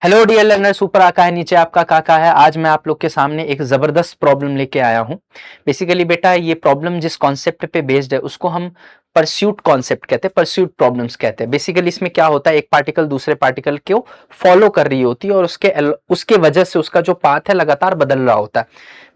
Hello dear learner, super आका है नीचे आपका काका है। आज मैं आप लोग के सामने एक जबरदस्त प्रॉब्लम लेके आया हूं। बेसिकली बेटा, ये प्रॉब्लम जिस कॉन्सेप्ट पे बेस्ड है उसको हम परस्यूट कॉन्सेप्ट कहते हैं, परस्यूट प्रॉब्लम्स कहते हैं। बेसिकली इसमें क्या होता है, एक पार्टिकल दूसरे पार्टिकल को फॉलो कर रही होती है और उसके वजह से उसका जो पाथ है लगातार बदल रहा होता है।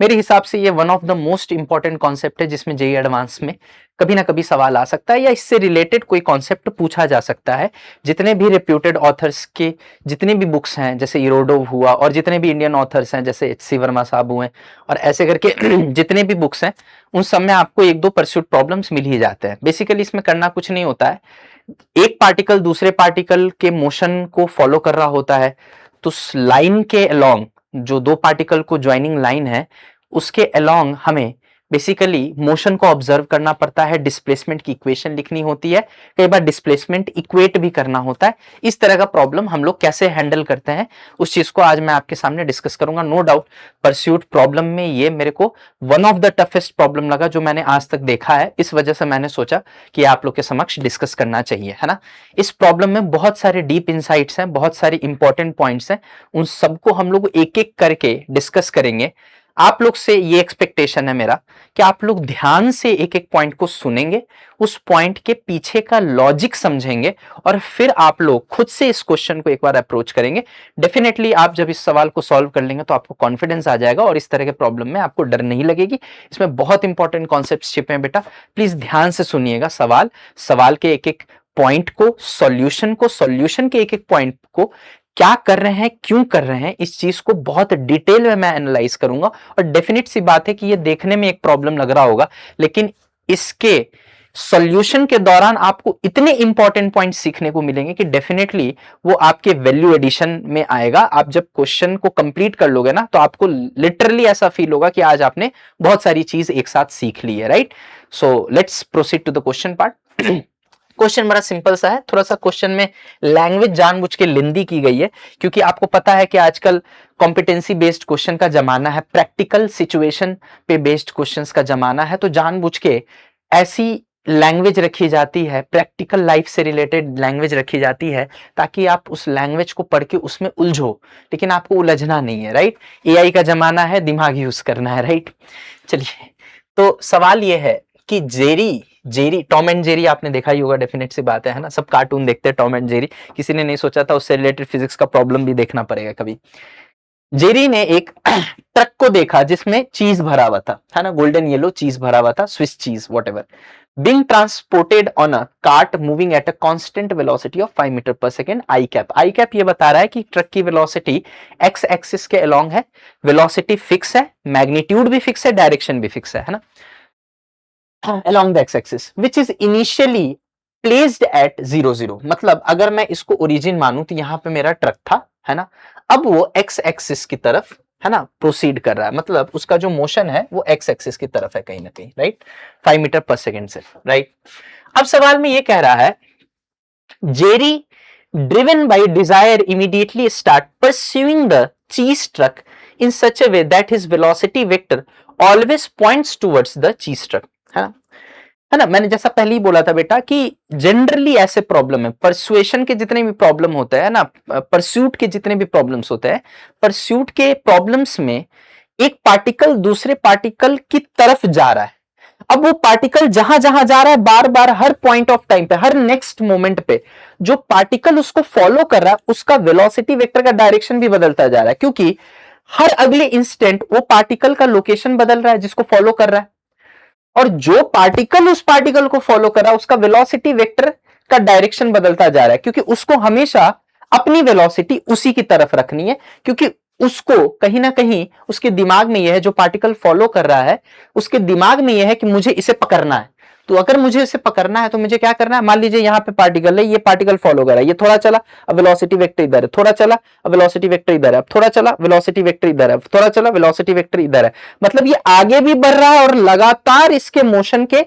मेरे हिसाब से ये one of the most important concept है जिसमें जेईई एडवांस में कभी ना कभी सवाल आ सकता है या इससे रिलेटेड कोई कॉन्सेप्ट पूछा जा सकता है। जितने भी रेप्यूटेड ऑथर्स के जितने भी बुक्स हैं, जैसे इरोडोव हुआ, और जितने भी इंडियन ऑथर्स हैं जैसे एच.सी. वर्मा साहब हुए, और ऐसे करके जितने भी बुक्स हैं उन सब में आपको एक दो परस्यूट प्रॉब्लम्स मिल ही जाते हैं। बेसिकली इसमें करना कुछ नहीं होता है, एक पार्टिकल दूसरे पार्टिकल के मोशन को फॉलो कर रहा होता है, तो लाइन के अलोंग, जो दो पार्टिकल को ज्वाइनिंग लाइन है उसके अलोंग हमें बेसिकली मोशन को ऑब्जर्व करना पड़ता है, डिस्प्लेसमेंट की इक्वेशन लिखनी होती है, कई बार डिस्प्लेसमेंट इक्वेट भी करना होता है। इस तरह का प्रॉब्लम हम लोग कैसे हैंडल करते हैं उस चीज को आज मैं आपके सामने डिस्कस करूंगा। नो डाउट परस्यूट प्रॉब्लम में ये मेरे को one of the toughest problem लगा जो मैंने आज तक देखा है। इस वजह से मैंने सोचा कि आप लोग के समक्ष डिस्कस करना चाहिए, है ना। इस प्रॉब्लम में बहुत सारे डीप इंसाइट्स हैं, बहुत सारे इंपॉर्टेंट पॉइंट्स हैं, उन सबको हम लोग एक एक करके डिस्कस करेंगे। आप लोग से ये एक्सपेक्टेशन है मेरा कि आप लोग ध्यान से एक एक पॉइंट को सुनेंगे, उस पॉइंट के पीछे का लॉजिक समझेंगे और फिर आप लोग खुद से इस क्वेश्चन को एक बार अप्रोच करेंगे। डेफिनेटली आप जब इस सवाल को सॉल्व कर लेंगे तो आपको कॉन्फिडेंस आ जाएगा और इस तरह के प्रॉब्लम में आपको डर नहीं लगेगी। इसमें बहुत इंपॉर्टेंट कॉन्सेप्ट्स छिपे हैं बेटा, प्लीज ध्यान से सुनिएगा। सवाल के एक एक पॉइंट को, सॉल्यूशन के एक एक पॉइंट को, क्या कर रहे हैं, क्यों कर रहे हैं, इस चीज को बहुत डिटेल में मैं एनालाइज करूंगा। और डेफिनेट सी बात है कि ये देखने में एक प्रॉब्लम लग रहा होगा, लेकिन इसके सॉल्यूशन के दौरान आपको इतने इंपॉर्टेंट पॉइंट सीखने को मिलेंगे कि डेफिनेटली वो आपके वैल्यू एडिशन में आएगा। आप जब क्वेश्चन को कंप्लीट कर लोगे ना तो आपको लिटरली ऐसा फील होगा कि आज आपने बहुत सारी चीज एक साथ सीख ली है, right. So let's proceed to the question part. Question बड़ा सिंपल सा है, थोड़ा सा क्वेश्चन में लैंग्वेज जानबूझ के लेंदी की गई है क्योंकि आपको पता है कि आजकल कॉम्पिटेंसी बेस्ड क्वेश्चन का जमाना है, प्रैक्टिकल सिचुएशन पे बेस्ड क्वेश्चंस का जमाना है। तो जानबूझ के ऐसी लैंग्वेज रखी जाती है, प्रैक्टिकल लाइफ से रिलेटेड लैंग्वेज रखी जाती है ताकि आप उस लैंग्वेज को पढ़ के उसमें उलझो, लेकिन आपको उलझना नहीं है, राइट। एआई का जमाना है, दिमाग यूज करना है, राइट। चलिए, तो सवाल यह है कि जेरी टॉम एंड जेरी आपने देखा ही होगा, डेफिनेट सी बात है ना। सब कार्टून देखते हैं टॉम एंड जेरी, किसी ने नहीं सोचा था उससे रिलेटेड फिजिक्स का प्रॉब्लम भी देखना पड़ेगा कभी। जेरी ने एक ट्रक को देखा जिसमें चीज भरा हुआ था, है ना, गोल्डन येलो चीज भरा हुआ था, Swiss cheese whatever, being transported on a cart moving at a constant velocity of 5 metre per second. I cap ये बता रहा है कि ट्रक की वेलोसिटी एक्स एक्सिस के अलोंग है, वेलोसिटी फिक्स है, मैग्नीट्यूड भी फिक्स है, डायरेक्शन भी फिक्स है ना, along the x-axis which is initially placed at 0 0। मतलब अगर मैं इसको ओरिजिन मानूं तो यहां पे मेरा ट्रक था, है ना, अब वो x एक्सिस की तरफ, है ना, प्रोसीड कर रहा है, मतलब उसका जो मोशन है वो x एक्सिस की तरफ है कहीं ना कहीं, राइट, 5 मीटर पर सेकेंड से, राइट। अब सवाल में ये कह रहा है, Jerry driven by desire immediately start pursuing the cheese truck in such a way that his velocity vector always points towards the cheese truck, है ना। मैंने जैसा पहले ही बोला था बेटा कि जनरली ऐसे प्रॉब्लम है, परसुएशन के जितने भी प्रॉब्लम होते हैं ना, परस्यूट के जितने भी प्रॉब्लम्स होते हैं, परस्यूट के प्रॉब्लम्स में एक पार्टिकल दूसरे पार्टिकल की तरफ जा रहा है। अब वो पार्टिकल जहां जहां जा रहा है, बार बार हर पॉइंट ऑफ टाइम पे, हर नेक्स्ट मोमेंट पे जो पार्टिकल उसको फॉलो कर रहा है उसका वेलोसिटी वेक्टर का डायरेक्शन भी बदलता जा रहा है, क्योंकि हर अगले इंस्टेंट वो पार्टिकल का लोकेशन बदल रहा है जिसको फॉलो कर रहा है, और जो पार्टिकल उस पार्टिकल को फॉलो कर रहा है उसका वेलोसिटी वेक्टर का डायरेक्शन बदलता जा रहा है, क्योंकि उसको हमेशा अपनी वेलोसिटी उसी की तरफ रखनी है, क्योंकि उसको कहीं ना कहीं उसके दिमाग में यह है, जो पार्टिकल फॉलो कर रहा है उसके दिमाग में यह है कि मुझे इसे पकड़ना है। तो अगर मुझे इसे पकड़ना है तो मुझे क्या करना है, मान लीजिए यहाँ पे पार्टिकल है, ये पार्टिकल फॉलो कर रहा है, ये थोड़ा चला, अब वेलोसिटी वेक्टर इधर है, थोड़ा चला, अब वेलोसिटी वेक्टर इधर है, अब थोड़ा चला, वेलोसिटी वेक्टर इधर है, थोड़ा चला, वेलोसिटी वेक्टर इधर है। मतलब ये आगे भी बढ़ रहा है और लगातार इसके मोशन के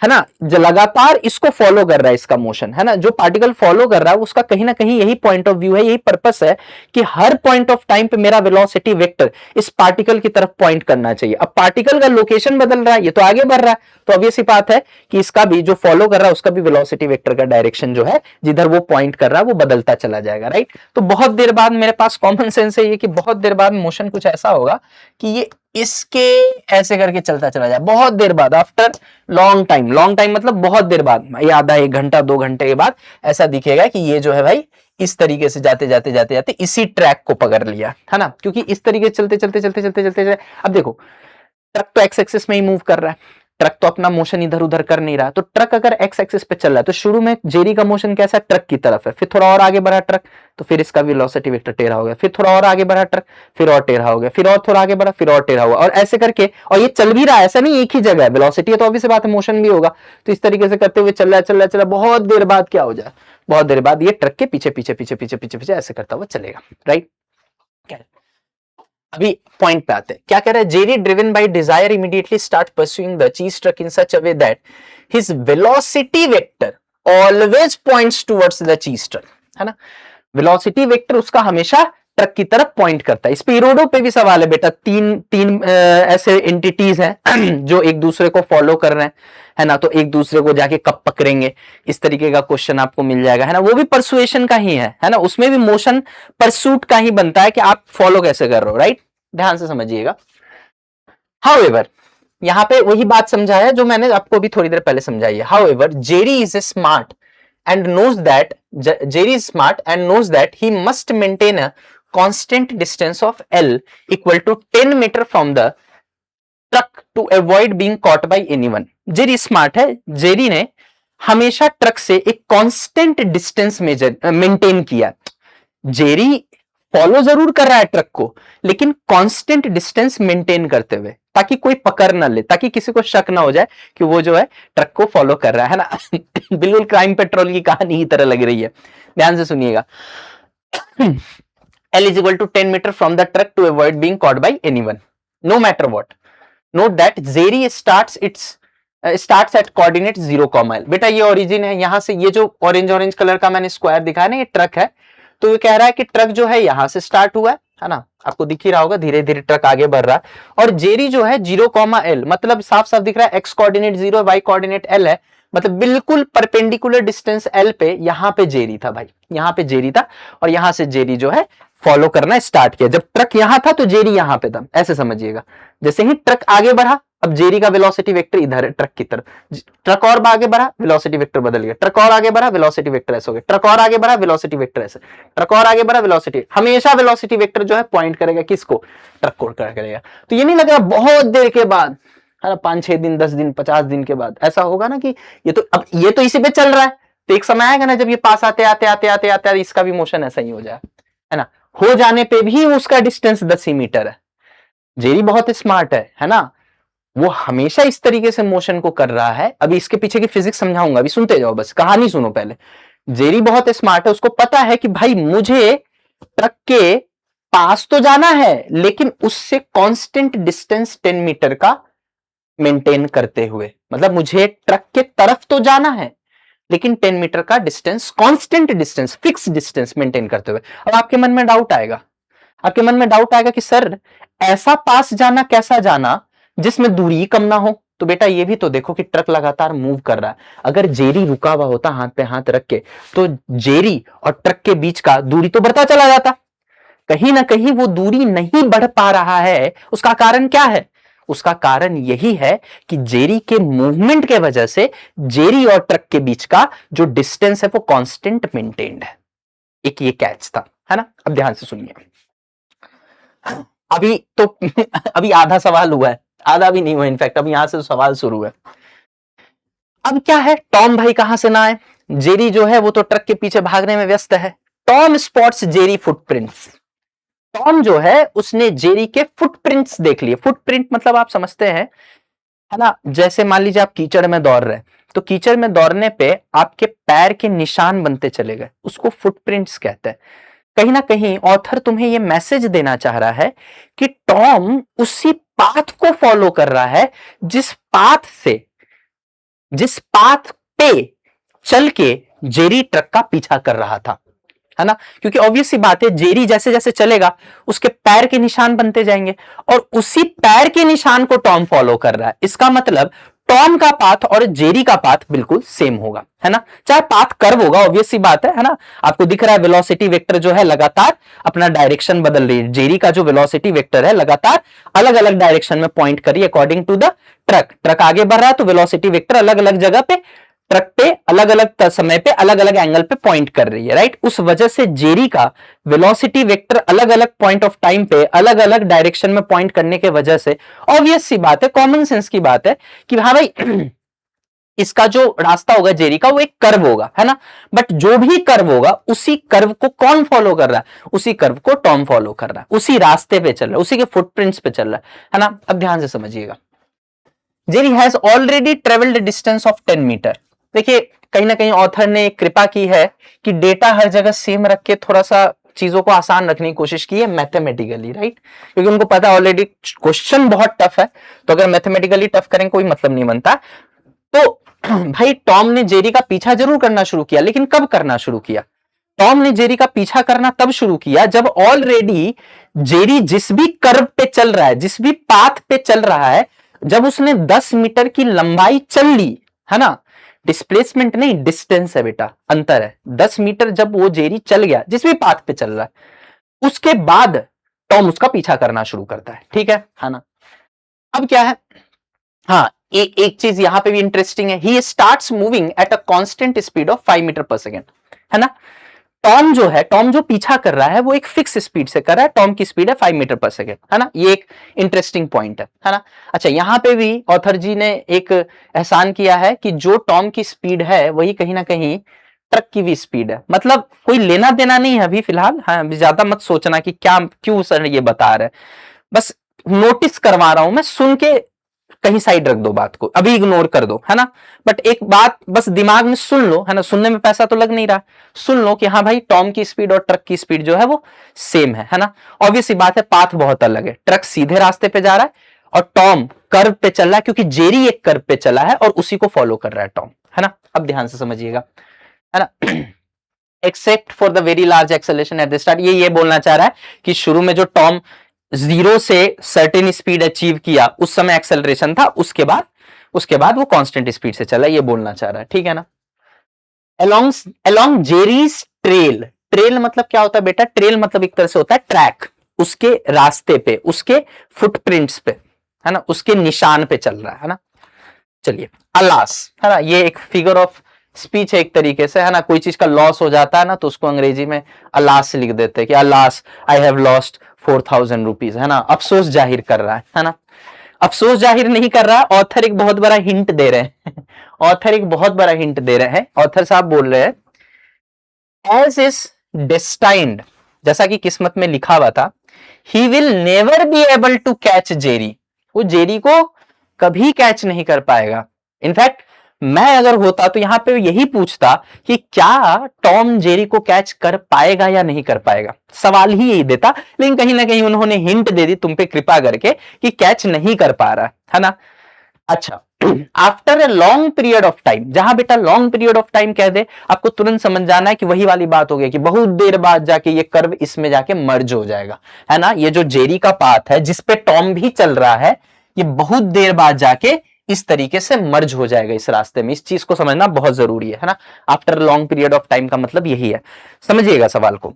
है ना, जो लगातार इसको फॉलो कर रहा है, इसका मोशन, है ना, जो पार्टिकल फॉलो कर रहा है उसका कहीं ना कहीं यही पॉइंट ऑफ व्यू है, यही पर्पस है कि हर पॉइंट ऑफ टाइम पे मेरा वेलोसिटी वेक्टर इस पार्टिकल की तरफ पॉइंट करना चाहिए। अब पार्टिकल का लोकेशन बदल रहा है, ये तो आगे बढ़ रहा है, तो ऑब्वियस सी बात है कि इसका भी जो फॉलो कर रहा है उसका भी वेलोसिटी वेक्टर का डायरेक्शन जो है जिधर वो पॉइंट कर रहा है वो बदलता चला जाएगा, राइट। तो बहुत देर बाद मेरे पास कॉमन सेंस है ये कि बहुत देर बाद मोशन कुछ ऐसा होगा कि ये इसके ऐसे करके चलता चला जाए, बहुत देर बाद, after long time, long time मतलब बहुत देर बाद, ये आधा 1 घंटा 2 घंटे के बाद ऐसा दिखेगा कि ये जो है भाई इस तरीके से जाते जाते जाते जाते इसी ट्रैक को पकड़ लिया, है ना, क्योंकि इस तरीके से चलते चलते चलते चलते चलते चलते। अब देखो ट्रक तो एक्स एक्सिस में ही मूव कर रहा है, ट्रक तो अपना मोशन इधर उधर कर नहीं रहा, तो ट्रक अगर एक्स एक्सिस पे चल रहा है तो शुरू में जेरी का मोशन कैसा है, ट्रक की तरफ है, फिर थोड़ा और आगे बढ़ा ट्रक तो फिर इसका वेलोसिटी वेक्टर टेढ़ा हो गया, फिर थोड़ा और आगे बढ़ा ट्रक फिर और टेढ़ा हो गया, फिर और थोड़ा आगे बढ़ा फिर और टेढ़ा हुआ, और ऐसे करके, और ये चल भी रहा है, ऐसा नहीं एक ही जगह है, वेलोसिटी है तो ऑब्वियस बात है मोशन भी होगा, तो इस तरीके से करते हुए चल रहा है चल रहा है चल रहा है, बहुत देर बाद क्या हो जाए, बहुत देर बाद ये ट्रक के पीछे पीछे पीछे पीछे पीछे पीछे ऐसे करता हुआ चलेगा, राइट। अभी पॉइंट पे आते हैं, क्या कह रहा है, Jerry driven by desire immediately start pursuing the cheese truck in such a way that his velocity vector always points towards the cheese truck, है ना, वेलोसिटी वेक्टर उसका हमेशा ट्रक की तरफ पॉइंट करता है। इस पे रोडों पे भी सवाल है बेटा, तीन तीन ऐसे एंटिटीज हैं जो एक दूसरे को फॉलो कर रहे हैं, है ना, तो एक दूसरे को जाके कब पकड़ेंगे, इस तरीके का क्वेश्चन आपको मिल जाएगा, है ना, वो भी परसुएशन का ही है ना, उसमें भी मोशन परसूट का ही बनता है कि आप फॉलो कैसे कर रहे हो, राइट, ध्यान से समझिएगा। हाउएवर यहां पे वही बात समझाया जो मैंने आपको भी थोड़ी देर पहले समझाई है। However Jerry is a smart and knows that Jerry is smart and knows that he must maintain a constant distance of L equal to 10 meter from the truck to avoid being caught by anyone. Jerry smart है, Jerry ने हमेशा truck से एक constant distance maintain किया। Jerry follow जरूर कर रहा है ट्रक को लेकिन कांस्टेंट डिस्टेंस मेंटेन करते हुए, ताकि कोई पकड़ ना ले, ताकि किसी को शक ना हो जाए कि वो जो है ट्रक को फॉलो कर रहा है ना बिल्कुल क्राइम पेट्रोल की कहानी की तरह लग रही है, ध्यान से सुनिएगा। L is equal to 10 meter from the truck to avoid being caught by anyone, no matter what. Note that Jerry starts at coordinate 0, L. बेटा ये ओरिजिन है, यहां से ये जो ऑरेंज कलर का मैंने स्क्वायर दिखाया ना, ये ट्रक है, तो ये कह रहा है कि ट्रक जो है यहां से स्टार्ट हुआ है ना, आपको दिख ही रहा होगा, धीरे धीरे ट्रक आगे बढ़ रहा है, और जेरी जो है 0, L, मतलब साफ साफ दिख रहा है, x coordinate 0 y coordinate L है, मतलब बिल्कुल परपेंडिकुलर डिस्टेंस L पे यहां पे जेरी था भाई, यहां पे जेरी था, और यहां से जेरी जो है फॉलो करना स्टार्ट किया। जब ट्रक यहां था तो जेरी यहां पे था, ऐसे समझिएगा। जैसे ही ट्रक आगे बढ़ा, अब जेरी का वेलोसिटी वेक्टर इधर है ट्रक की तरफ, ट्रक और आगे बढ़ा वेलोसिटी वेक्टर बदल गया, ट्रक और आगे बढ़ा वेलोसिटी वेक्टर ऐसे हो गया, ट्रक और आगे बढ़ा वेलोसिटी वेक्टर ऐसे, ट्रक और आगे बढ़ा वेलोसिटी, हमेशा वेलोसिटी वेक्टर जो है पॉइंट करेगा किसको, ट्रक को करेगा। तो ये नहीं लग रहा बहुत देर के बाद, है ना, 5-6 दिन 10 दिन 50 दिन के बाद ऐसा होगा ना कि ये तो अब ये तो इसी पे चल रहा है, तो एक समय आएगा ना जब ये पास आते आते आते आते आते इसका भी मोशन ऐसा ही हो जाए, है ना, हो जाने पे भी उसका डिस्टेंस 10 ही मीटर है। जेरी बहुत स्मार्ट है ना, वो हमेशा इस तरीके से मोशन को कर रहा है। अभी इसके पीछे की फिजिक्स समझाऊंगा, अभी सुनते जाओ, बस कहानी सुनो पहले। जेरी बहुत स्मार्ट है, उसको पता है कि भाई मुझे ट्रक के पास तो जाना है लेकिन उससे कांस्टेंट डिस्टेंस 10 मीटर का मेंटेन करते हुए, मतलब मुझे ट्रक के तरफ तो जाना है लेकिन 10 मीटर का distance, constant distance, fix distance maintain करते हुए। अब आपके मन में डाउट आएगा, आपके मन में डाउट आएगा कि सर ऐसा पास जाना कैसा जाना जिसमें दूरी कम ना हो, तो बेटा ये भी तो देखो कि ट्रक लगातार मूव कर रहा है। अगर जेरी रुका हुआ होता हाथ पे हाथ रख के तो जेरी और ट्रक के बीच का दूरी तो बढ़ता चला जाता, कहीं ना कहीं वो दूरी नहीं बढ़ पा रहा है। उसका कारण क्या है, उसका कारण यही है कि जेरी के मूवमेंट के वजह से जेरी और ट्रक के बीच का जो डिस्टेंस है वो कांस्टेंट मेंटेन्ड है। एक ये कैच था, है ना। अब ध्यान से सुनिए, अभी तो अभी आधा सवाल हुआ है, आधा भी नहीं हुआ, इनफैक्ट अब यहां से सवाल शुरू है। अब क्या है, टॉम भाई कहां से ना आए, जेरी जो है वो तो ट्रक के पीछे भागने में व्यस्त है। Tom spots Jerry footprints, Tom जो है उसने जेरी के फुटप्रिंट्स देख लिए। फुटप्रिंट मतलब आप समझते हैं, है ना, जैसे मान लीजिए आप कीचड़ में दौड़ रहे हैं तो कीचड़ में दौड़ने पे आपके पैर के निशान बनते चले गए, उसको फुटप्रिंट्स कहते हैं। कहीं ना कहीं ऑथर तुम्हें यह मैसेज देना चाह रहा है कि टॉम उसी पाथ को फॉलो कर रहा है जिस पाथ से जिस पाथ पे चल के जेरी ट्रक का पीछा कर रहा था, है ना, क्योंकि ऑब्वियस सी बात है जेरी जैसे जैसे चलेगा उसके पैर के निशान बनते जाएंगे और उसी पैर के निशान को टॉम फॉलो कर रहा है। इसका मतलब टॉम का पाथ और जेरी का पाथ बिल्कुल सेम होगा, है ना, चाहे पाथ कर्व होगा, ऑब्वियस सी बात है ना। आपको दिख रहा है वेलोसिटी वेक्टर जो है लगातार अपना डायरेक्शन बदल रही है। जेरी का जो वेलोसिटी वेक्टर है लगातार अलग अलग डायरेक्शन में पॉइंट करिए according to the truck. Truck आगे बढ़ रहा है तो वेलोसिटी वेक्टर अलग अलग जगह पे ट्रक पे अलग अलग समय पे अलग अलग एंगल पे पॉइंट कर रही है, राइट। उस वजह से जेरी का वेलोसिटी वेक्टर अलग अलग पॉइंट ऑफ टाइम पे अलग अलग डायरेक्शन में पॉइंट करने के वजह से ऑब्वियस सी बात है, कॉमन सेंस की बात है कि हाँ भाई इसका जो रास्ता होगा जेरी का वो एक कर्व होगा, है ना। बट जो भी कर्व होगा उसी कर्व को कौन फॉलो कर रहा है, उसी कर्व को टॉम फॉलो कर रहा है, उसी रास्ते पे चल रहा है, उसी के फुटप्रिंट्स पे चल रहा है ना। अब ध्यान से समझिएगा, Jerry has already travelled distance of 10 metre. देखिए कहीं ना कहीं ऑथर ने कृपा की है कि डेटा हर जगह सेम रख के थोड़ा सा चीजों को आसान रखने की कोशिश की है मैथमेटिकली, राइट, क्योंकि उनको पता है ऑलरेडी क्वेश्चन बहुत टफ है, तो अगर मैथमेटिकली टफ करें कोई मतलब नहीं बनता। तो भाई टॉम ने जेरी का पीछा जरूर करना शुरू किया, लेकिन कब करना शुरू किया? टॉम ने जेरी का पीछा करना तब शुरू किया जब ऑलरेडी जेरी जिस भी कर्व पे चल रहा है, जिस भी पाथ पे चल रहा है, जब उसने 10 मीटर की लंबाई चल ली, है ना, डिस्प्लेसमेंट नहीं डिस्टेंस है बेटा, अंतर है। 10 मीटर जब वो जेरी चल गया जिस भी पाथ पे चल रहा है, उसके बाद टॉम उसका पीछा करना शुरू करता है, ठीक है ना। अब क्या है, हाँ एक चीज यहां पे भी इंटरेस्टिंग है, he starts moving at a constant speed of 5 metre per second, है ना। टॉम जो है, टॉम जो पीछा कर रहा है वो एक फिक्स स्पीड से कर रहा है, टॉम की स्पीड है 5 मीटर पर सेकेंड, है ना। ये एक इंटरेस्टिंग पॉइंट है ना। अच्छा यहां पे भी ऑथर जी ने एक एहसान किया है कि जो टॉम की स्पीड है वही कहीं ना कहीं ट्रक की भी स्पीड है, मतलब कोई लेना देना नहीं है अभी फिलहाल, हाँ अभी ज्यादा मत सोचना कि क्या क्यों सर ये बता रहे, बस नोटिस करवा रहा हूं मैं, सुन के कहीं साइड रख दो बात को, अभी इग्नोर कर दो, है ना। बट एक बात बस दिमाग में सुन लो, है ना, सुनने में पैसा तो लग नहीं रहा, सुन लो कि हाँ भाई टॉम की स्पीड और ट्रक की स्पीड जो है वो सेम है ना। ऑब्वियस बात है पाथ बहुत अलग है, ट्रक सीधे रास्ते पे जा रहा है और टॉम कर्व पे चल रहा है, क्योंकि जेरी एक कर्व पे चला है और उसी को फॉलो कर रहा है टॉम, है ना। अब ध्यान से समझिएगा, है ना। Except for the very large acceleration at the start, ये बोलना चाह रहा है कि शुरू में जो टॉम 0 से सर्टेन स्पीड अचीव किया उस समय एक्सेलरेशन था, उसके बाद वो कांस्टेंट स्पीड से चला, ये बोलना चाह रहा है, ठीक है ना। अलोंग जेरीज ट्रेल, ट्रेल मतलब क्या होता है बेटा, ट्रेल मतलब एक तरह से होता है ट्रैक, उसके रास्ते पे, उसके फुटप्रिंट्स पे, है ना, उसके निशान पे चल रहा है ना। चलिए अलास, है ना, ये एक फिगर ऑफ स्पीच है एक तरीके से, है ना। कोई चीज का लॉस हो जाता है ना तो उसको अंग्रेजी में अलास लिख देते हैं कि alas I have lost 4000 rupees, है ना, अफसोस जाहिर कर रहा है ना। अफसोस जाहिर नहीं कर रहा, ऑथर एक बहुत बड़ा हिंट दे रहे हैं ऑथर एक बहुत बड़ा हिंट दे रहे हैं, ऑथर साहब बोल रहे हैं एज इज डेस्टाइंड, जैसा कि किस्मत में लिखा हुआ था, he will never be able to catch Jerry, वो जेरी को कभी कैच नहीं कर पाएगा। इनफैक्ट मैं अगर होता तो यहां पे यही पूछता कि क्या टॉम जेरी को कैच कर पाएगा या नहीं कर पाएगा, सवाल ही यही देता, लेकिन कहीं ना कहीं उन्होंने हिंट दे दी तुम पे कृपा करके कि कैच नहीं कर पा रहा है ना। अच्छा after a long period of time, जहां बेटा लॉन्ग पीरियड ऑफ टाइम कह दे आपको तुरंत समझ जाना है कि वही वाली बात हो गई कि बहुत देर बाद जाके ये कर्व इसमें जाके मर्ज हो जाएगा, है ना। ये जो जेरी का पाथ है जिसपे टॉम भी चल रहा है, ये बहुत देर बाद जाके इस तरीके से मर्ज हो जाएगा इस रास्ते में, इस चीज को समझना बहुत जरूरी है ना। After long period of time का मतलब यही है, समझिएगा सवाल को।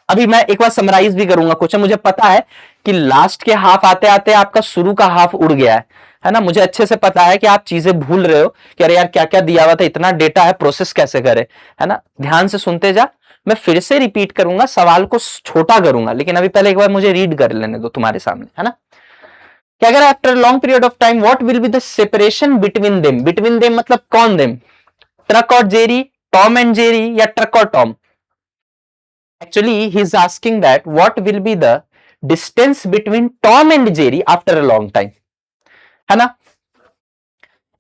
अभी मैं एक बार समराइज भी करूंगा क्वेश्चन, मुझे पता है कि लास्ट के हाफ आते आते आपका शुरू का हाफ उड़ गया है ना, मुझे अच्छे से पता है कि आप चीजें भूल रहे हो कि अरे यार क्या क्या दिया हुआ था, इतना डेटा है, प्रोसेस कैसे करे, है ना। ध्यान से सुनते जा, मैं फिर से रिपीट करूंगा, सवाल को छोटा करूंगा, लेकिन अभी पहले एक बार मुझे रीड कर लेने दो तुम्हारे सामने, है ना। क्या कह रहा है, after long period of time what will be the separation between them, between them मतलब कौन देम, ट्रक और जेरी, टॉम एंड जेरी या ट्रक और Tom. Actually he is asking that what will be the distance between Tom and Jerry after a long time, है ना।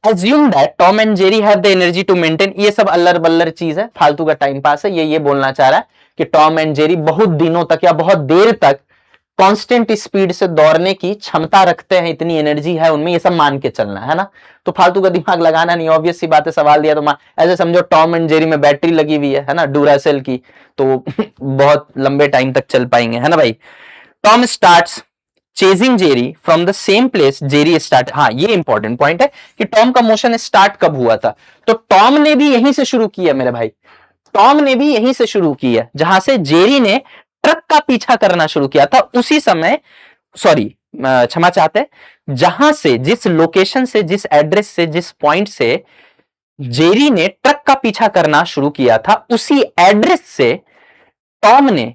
Assume that Tom and Jerry have the energy to maintain, ये सब अल्लर बल्लर चीज है, फालतू का टाइम पास है, ये बोलना चाह रहा है कि टॉम एंड जेरी बहुत दिनों तक या बहुत देर तक कांस्टेंट स्पीड से दौड़ने की क्षमता रखते हैं, इतनी एनर्जी है उनमें, ये सब मान के चलना है ना। तो फालतू का दिमाग लगाना नहीं, ऑब्वियस सी बात है, सवाल दिया तो ऐसे समझो टॉम एंड जेरी में बैटरी लगी हुई है ना, डूरासेल की, तो बहुत लंबे टाइम तक चल पाएंगे, है ना भाई। Tom starts chasing Jerry from the same place Jerry start. हाँ, ये इंपॉर्टेंट पॉइंट है कि टॉम का मोशन स्टार्ट कब हुआ था, तो टॉम ने भी यहीं से शुरू किया मेरे भाई, टॉम ने भी यहीं से शुरू किया जहां से जेरी ने ट्रक का पीछा करना शुरू किया था, उसी समय, सॉरी क्षमा चाहते हैं, जहां से, जिस लोकेशन से, जिस एड्रेस से, जिस पॉइंट से जेरी ने ट्रक का पीछा करना शुरू किया था, उसी एड्रेस से टॉम ने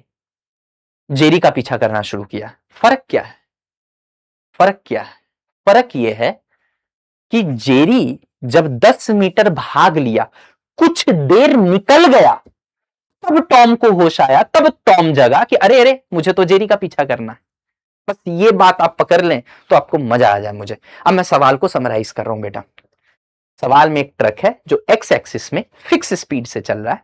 जेरी का पीछा करना शुरू किया। फर्क क्या है? फर्क क्या है? फर्क यह है कि जेरी जब 10 मीटर भाग लिया, कुछ देर निकल गया, तब टॉम को होश आया, तब टॉम जगा कि अरे अरे मुझे तो जेरी का पीछा करना है। बस ये बात आप पकड़ लें तो आपको मजा आ जाए मुझे। अब मैं सवाल को समराइज कर रहा हूं बेटा। सवाल में एक ट्रक है जो एक्स एक्सिस में फिक्स स्पीड से चल रहा है,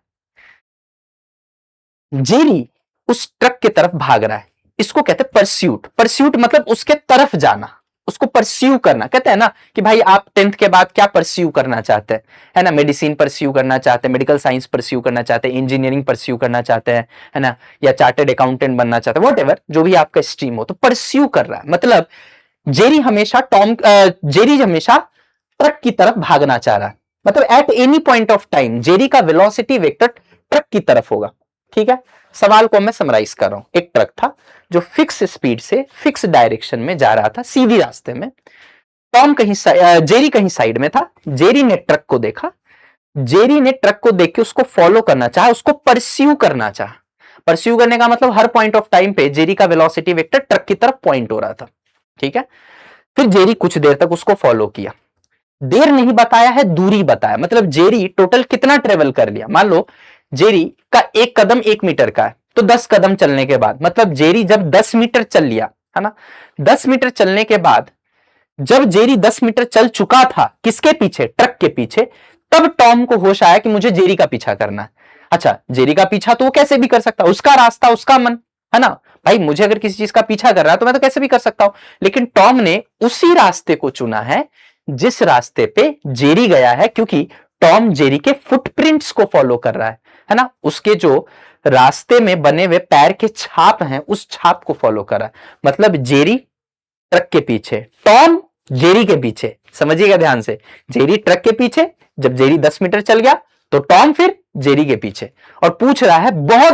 जेरी उस ट्रक की तरफ भाग रहा है, इसको कहते हैं परस्यूट। परस्यूट मतलब उसके तरफ जाना, उसको परस्यू करना। कहते हैं ना कि भाई आप 10th के बाद क्या परस्यू करना चाहते हैं, है ना, मेडिसिन परस्यू करना चाहते हैं, मेडिकल साइंस परस्यू करना चाहते हैं, इंजीनियरिंग परस्यू करना चाहते हैं, है ना, या चार्टर्ड अकाउंटेंट बनना चाहते हैं, व्हाटएवर जो भी आपका स्ट्रीम हो, तो परस्यू कर रहा है। मतलब जेरी हमेशा ट्रक की तरफ भागना चाह रहा है, मतलब at any point of time Jerry का वेलोसिटी वेक्टर ट्रक की तरफ होगा। ठीक है, सवाल को मैं समराइज कर रहा हूं। एक ट्रक था जो फिक्स स्पीड से फिक्स डायरेक्शन में जा रहा था, सीधी रास्ते में। टॉम कहीं जेरी कहीं साइड में था, जेरी ने ट्रक को देखा, जेरी ने ट्रक को देख के उसको फॉलो करना चाहा, उसको परस्यू करना चाहा। परस्यू करने का मतलब हर पॉइंट ऑफ टाइम पे जेरी का वेलोसिटी वेक्टर ट्रक की तरफ पॉइंट हो रहा था। ठीक है, फिर जेरी कुछ देर तक उसको फॉलो किया। देर नहीं बताया है, दूरी बताया, मतलब जेरी टोटल कितना ट्रेवल कर लिया। मान लो जेरी का एक कदम 1 मीटर का है, तो 10 कदम चलने के बाद, मतलब जेरी जब 10 मीटर चल लिया, है ना, 10 मीटर चलने के बाद जब जेरी 10 मीटर चल चुका था, किसके पीछे? ट्रक के पीछे, तब टॉम को होश आया कि मुझे जेरी का पीछा करना है। अच्छा, जेरी का पीछा तो वो कैसे भी कर सकता, उसका रास्ता, उसका मन, है ना भाई। मुझे अगर किसी चीज का पीछा कर रहा है तो मैं तो कैसे भी कर सकता हूं, लेकिन टॉम ने उसी रास्ते को चुना है जिस रास्ते पे जेरी गया है, क्योंकि टॉम जेरी के फुटप्रिंट्स को फॉलो कर रहा है ना, उसके जो रास्ते में बने हुए पैर के छाप हैं, उस छाप को फॉलो कर रहा है। मतलब जेरी ट्रक के पीछे, टॉम जेरी के पीछे। समझिएगा ध्यान से, जेरी ट्रक के पीछे, जब जेरी 10 मीटर चल गया तो टॉम फिर जेरी के पीछे, और पूछ रहा है बहुत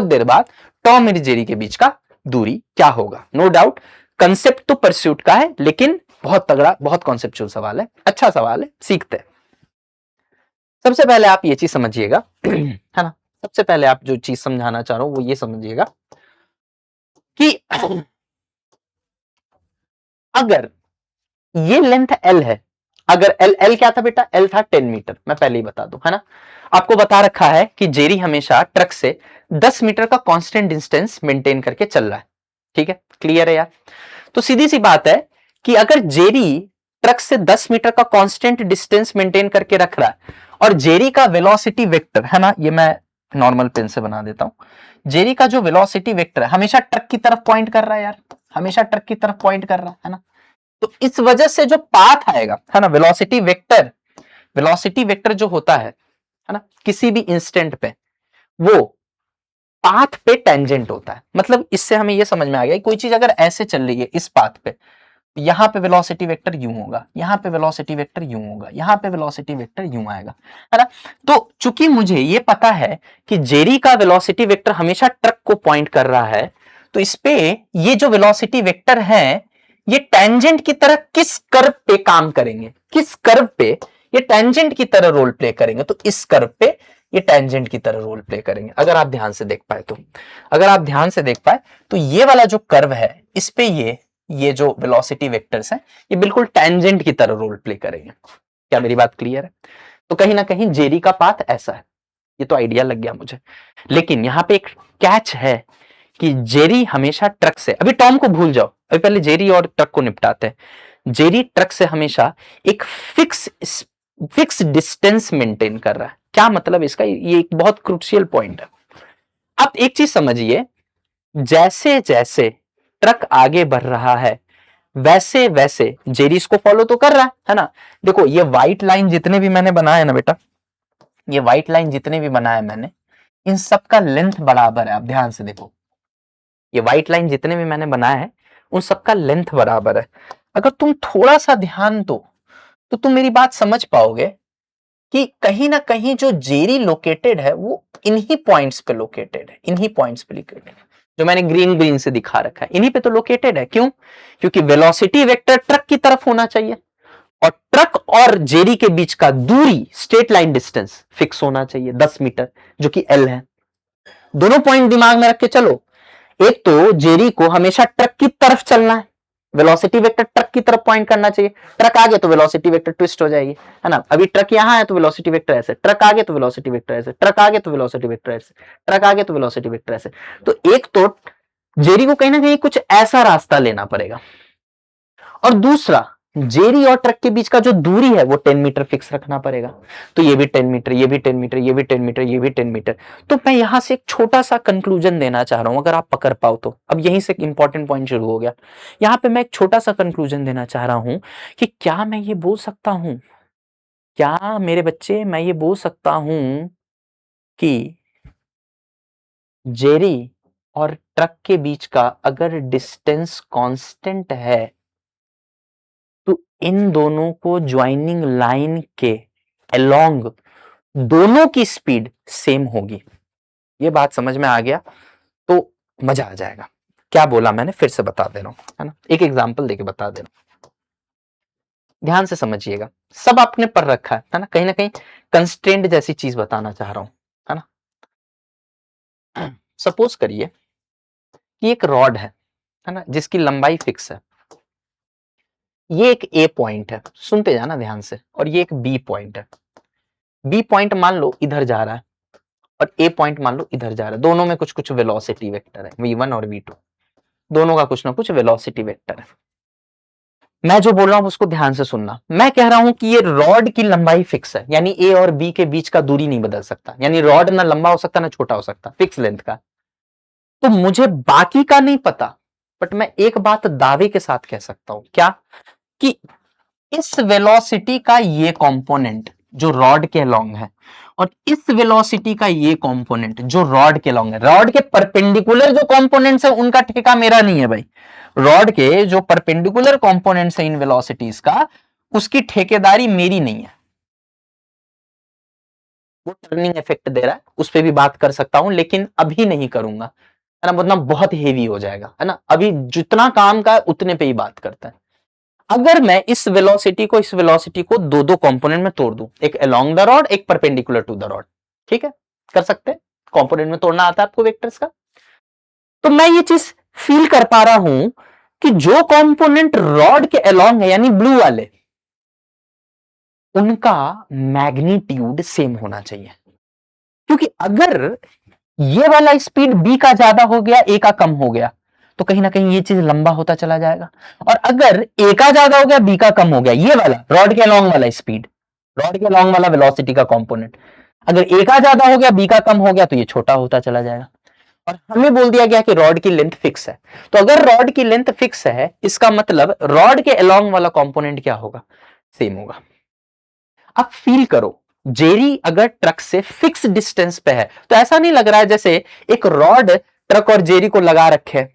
देर बाद टॉम और जेरी के बीच का दूरी क्या होगा। नो डाउट कंसेप्ट तो परस्यूट का है, लेकिन बहुत तगड़ा, बहुत कॉन्सेप्चुअल सवाल है, अच्छा सवाल है, सीखते हैं। सबसे पहले आप ये चीज समझिएगा, है ना, सबसे पहले आप जो चीज समझाना चाह रहा हूं वो ये समझिएगा कि अगर ये लेंथ L है, अगर L क्या था बेटा? L था 10 मीटर, मैं पहले ही बता दूं, है ना। आपको बता रखा है कि जेरी हमेशा ट्रक से 10 मीटर का कांस्टेंट डिस्टेंस मेंटेन करके चल रहा है। ठीक है, क्लियर है यार? तो सीधी सी बात है कि अगर जेरी ट्रक से 10 मीटर का कांस्टेंट डिस्टेंस मेंटेन करके रख रहा है, और जेरी का वेलोसिटी वेक्टर, है ना, ये मैं नॉर्मल पेन से बना देता हूं, जेरी का जो वेलोसिटी वेक्टर है हमेशा ट्रक की तरफ पॉइंट कर रहा है यार, हमेशा ट्रक की तरफ पॉइंट कर रहा है ना। तो इस वजह से जो पाथ आएगा, है ना, वेलोसिटी वेक्टर जो होता है ना, किसी भी इंस्टेंट पे वो पाथ पे टेंजेंट होता है। मतलब इससे हमें ये समझ में आ गया, कोई चीज अगर ऐसे चल रही है इस पाथ पे, यहां पे वेलोसिटी वेक्टर यूं होगा, यहां पे वेलोसिटी वेक्टर यूं होगा, यहां पे वेलोसिटी वेक्टर यूं आएगा, है ना। तो चूंकि मुझे ये पता है कि जेरी का वेलोसिटी वेक्टर हमेशा ट्रक को पॉइंट कर रहा है, तो इस पे ये जो वेलोसिटी वेक्टर है ये टेंजेंट की तरह किस कर्व पे काम करेंगे, किस कर्व पे ये टेंजेंट की तरह रोल प्ले करेंगे, तो इस कर्व पे ये टेंजेंट की तरह रोल प्ले करेंगे। अगर आप ध्यान से देख पाए तो, अगर आप ध्यान से देख पाए तो ये वाला जो कर्व है, इस पे ये जो वेलोसिटी वेक्टर्स हैं ये बिल्कुल टेंजेंट की तरह रोल प्ले करेंगे। क्या मेरी बात क्लियर है? तो कहीं ना कहीं जेरी का पाथ ऐसा है, ये तो आइडिया लग गया मुझे। लेकिन यहां पे एक कैच है कि जेरी हमेशा ट्रक से, अभी टॉम को भूल जाओ, अभी पहले जेरी और ट्रक को निपटाते हैं। जेरी ट्रक से हमेशा एक फिक्स डिस्टेंस मेंटेन कर रहा है। क्या मतलब इसका? ये एक बहुत क्रूशियल पॉइंट है। आप एक चीज समझिए, जैसे जैसे ट्रक आगे बढ़ रहा है वैसे वैसे जेरी इसको फॉलो तो कर रहा है ना। देखो ये व्हाइट लाइन जितने भी मैंने बनाया ना बेटा, ये व्हाइट लाइन जितने भी बनाया मैंने, इन सब का लेंथ बराबर है। आप ध्यान से देखो, ये व्हाइट लाइन जितने भी मैंने बनाया है उन सबका लेंथ बराबर है। अगर तुम थोड़ा सा ध्यान दो तो तुम मेरी बात समझ पाओगे कि कहीं ना कहीं जो जेरी लोकेटेड है वो इन्हीं पॉइंट्स पे लोकेटेड है, इन्हीं पॉइंट्स पे लोकेटेड है जो मैंने ग्रीन ग्रीन से दिखा रखा है, इन्हीं पे तो लोकेटेड है। क्यों? क्योंकि वेलोसिटी वेक्टर ट्रक की तरफ होना चाहिए और ट्रक और जेरी के बीच का दूरी स्ट्रेट लाइन डिस्टेंस फिक्स होना चाहिए 10 मीटर, जो कि एल है। दोनों पॉइंट दिमाग में रख के चलो। एक तो जेरी को हमेशा ट्रक की तरफ चलना है, वेलोसिटी वेक्टर ट्रक की तरफ पॉइंट करना चाहिए। ट्रक आगे तो वेलोसिटी वेक्टर ट्विस्ट हो जाएगी, है ना। अभी ट्रक यहां है तो वेलोसिटी वेक्टर ऐसे, ट्रक आगे तो वेलोसिटी वेक्टर ऐसे, ट्रक आगे तो वेलोसिटी वेक्टर ऐसे, ट्रक आगे तो वेलोसिटी वेक्टर ऐसे। तो एक तो जेरी को कहीं ना कहीं कुछ ऐसा रास्ता लेना पड़ेगा, और दूसरा जेरी और ट्रक के बीच का जो दूरी है वो 10 मीटर फिक्स रखना पड़ेगा। तो ये भी 10 मीटर, ये भी 10 मीटर, ये भी 10 मीटर, ये भी 10 मीटर। तो मैं यहां से एक छोटा सा कंक्लूजन देना चाह रहा हूं, अगर आप पकड़ पाओ तो। अब यहीं से एक इंपॉर्टेंट पॉइंट शुरू हो गया। यहां पे मैं एक छोटा सा कंक्लूजन देना चाह रहा हूं कि क्या मैं ये बोल सकता हूं, क्या मेरे बच्चे मैं ये बोल सकता हूं कि जेरी और ट्रक के बीच का अगर डिस्टेंस कांस्टेंट है तो इन दोनों को ज्वाइनिंग लाइन के अलोंग दोनों की स्पीड सेम होगी। ये बात समझ में आ गया तो मजा आ जाएगा। क्या बोला मैंने फिर से बता दे रहा हूं, है ना, एक एग्जांपल देके बता दे रहा हूं, ध्यान से समझिएगा। सब आपने पढ़ रखा है ना, कहीं ना कहीं कंस्ट्रेंट जैसी चीज बताना चाह रहा हूं, है ना। सपोज करिए कि एक रॉड है ना, जिसकी लंबाई फिक्स है। ये एक ए पॉइंट है, सुनते जाना ध्यान से, और ये एक बी पॉइंट है। बी पॉइंट मान लो इधर जा रहा है और ए पॉइंट मान लो इधर जा रहा है। दोनों में कुछ कुछ वेलोसिटी वेक्टर है, v1 और v2, दोनों का कुछ ना कुछ वेलोसिटी वेक्टर है। मैं जो बोल रहा हूं उसको ध्यान से सुनना। मैं कह रहा हूं कि ये रॉड की लंबाई फिक्स है, यानी ए और बी के बीच का दूरी नहीं बदल सकता, यानी रॉड ना लंबा हो सकता ना छोटा हो सकता, फिक्स लेंथ का। तो मुझे बाकी का नहीं पता, बट मैं एक बात दावे के साथ कह सकता हूं, क्या, कि इस वेलोसिटी का ये कंपोनेंट जो रॉड के अलोंग है और इस वेलोसिटी का ये कंपोनेंट जो रॉड के अलोंग है, रॉड के परपेंडिकुलर जो कंपोनेंट्स है उनका ठेका मेरा नहीं है भाई। रॉड के जो परपेंडिकुलर कंपोनेंट्स है इन वेलोसिटीज का, उसकी ठेकेदारी मेरी नहीं है। वो टर्निंग इफेक्ट दे रहा है, उस पर भी बात कर सकता हूं, लेकिन अभी नहीं करूंगा, है ना, मतलब बहुत हेवी हो जाएगा, है ना। अभी जितना काम का उतने पे ही बात करते हैं। अगर मैं इस वेलोसिटी को दो दो कंपोनेंट में तोड़ दूं, एक अलोंग द रॉड, एक परपेंडिकुलर टू द रॉड, ठीक है, कर सकते हैं। कंपोनेंट में तोड़ना आता है आपको वेक्टर्स का। तो मैं ये चीज फील कर पा रहा हूं कि जो कंपोनेंट रॉड के अलोंग है, यानी ब्लू वाले, उनका मैग्नीट्यूड सेम होना चाहिए। क्योंकि अगर ये वाला स्पीड बी का ज्यादा हो गया, ए का कम हो गया, तो कहीं ना कहीं ये चीज लंबा होता चला जाएगा। और अगर ए का ज्यादा हो गया, बी का कम हो गया, ये वाला रॉड के अलोंग वाला स्पीड, रॉड के अलोंग वाला वेलोसिटी का कंपोनेंट, अगर ए का ज्यादा हो गया, बी का कम हो गया, तो ये छोटा होता चला जाएगा। और हमें बोल दिया गया कि रॉड की लेंथ फिक्स है। तो अगर रॉड की लेंथ फिक्स है, इसका मतलब रॉड के अलोंग वाला कंपोनेंट क्या होगा, सेम होगा। अब फील करो, जेरी अगर ट्रक से फिक्स डिस्टेंस पे है तो ऐसा नहीं लग रहा है जैसे एक रॉड ट्रक और जेरी को लगा रखे है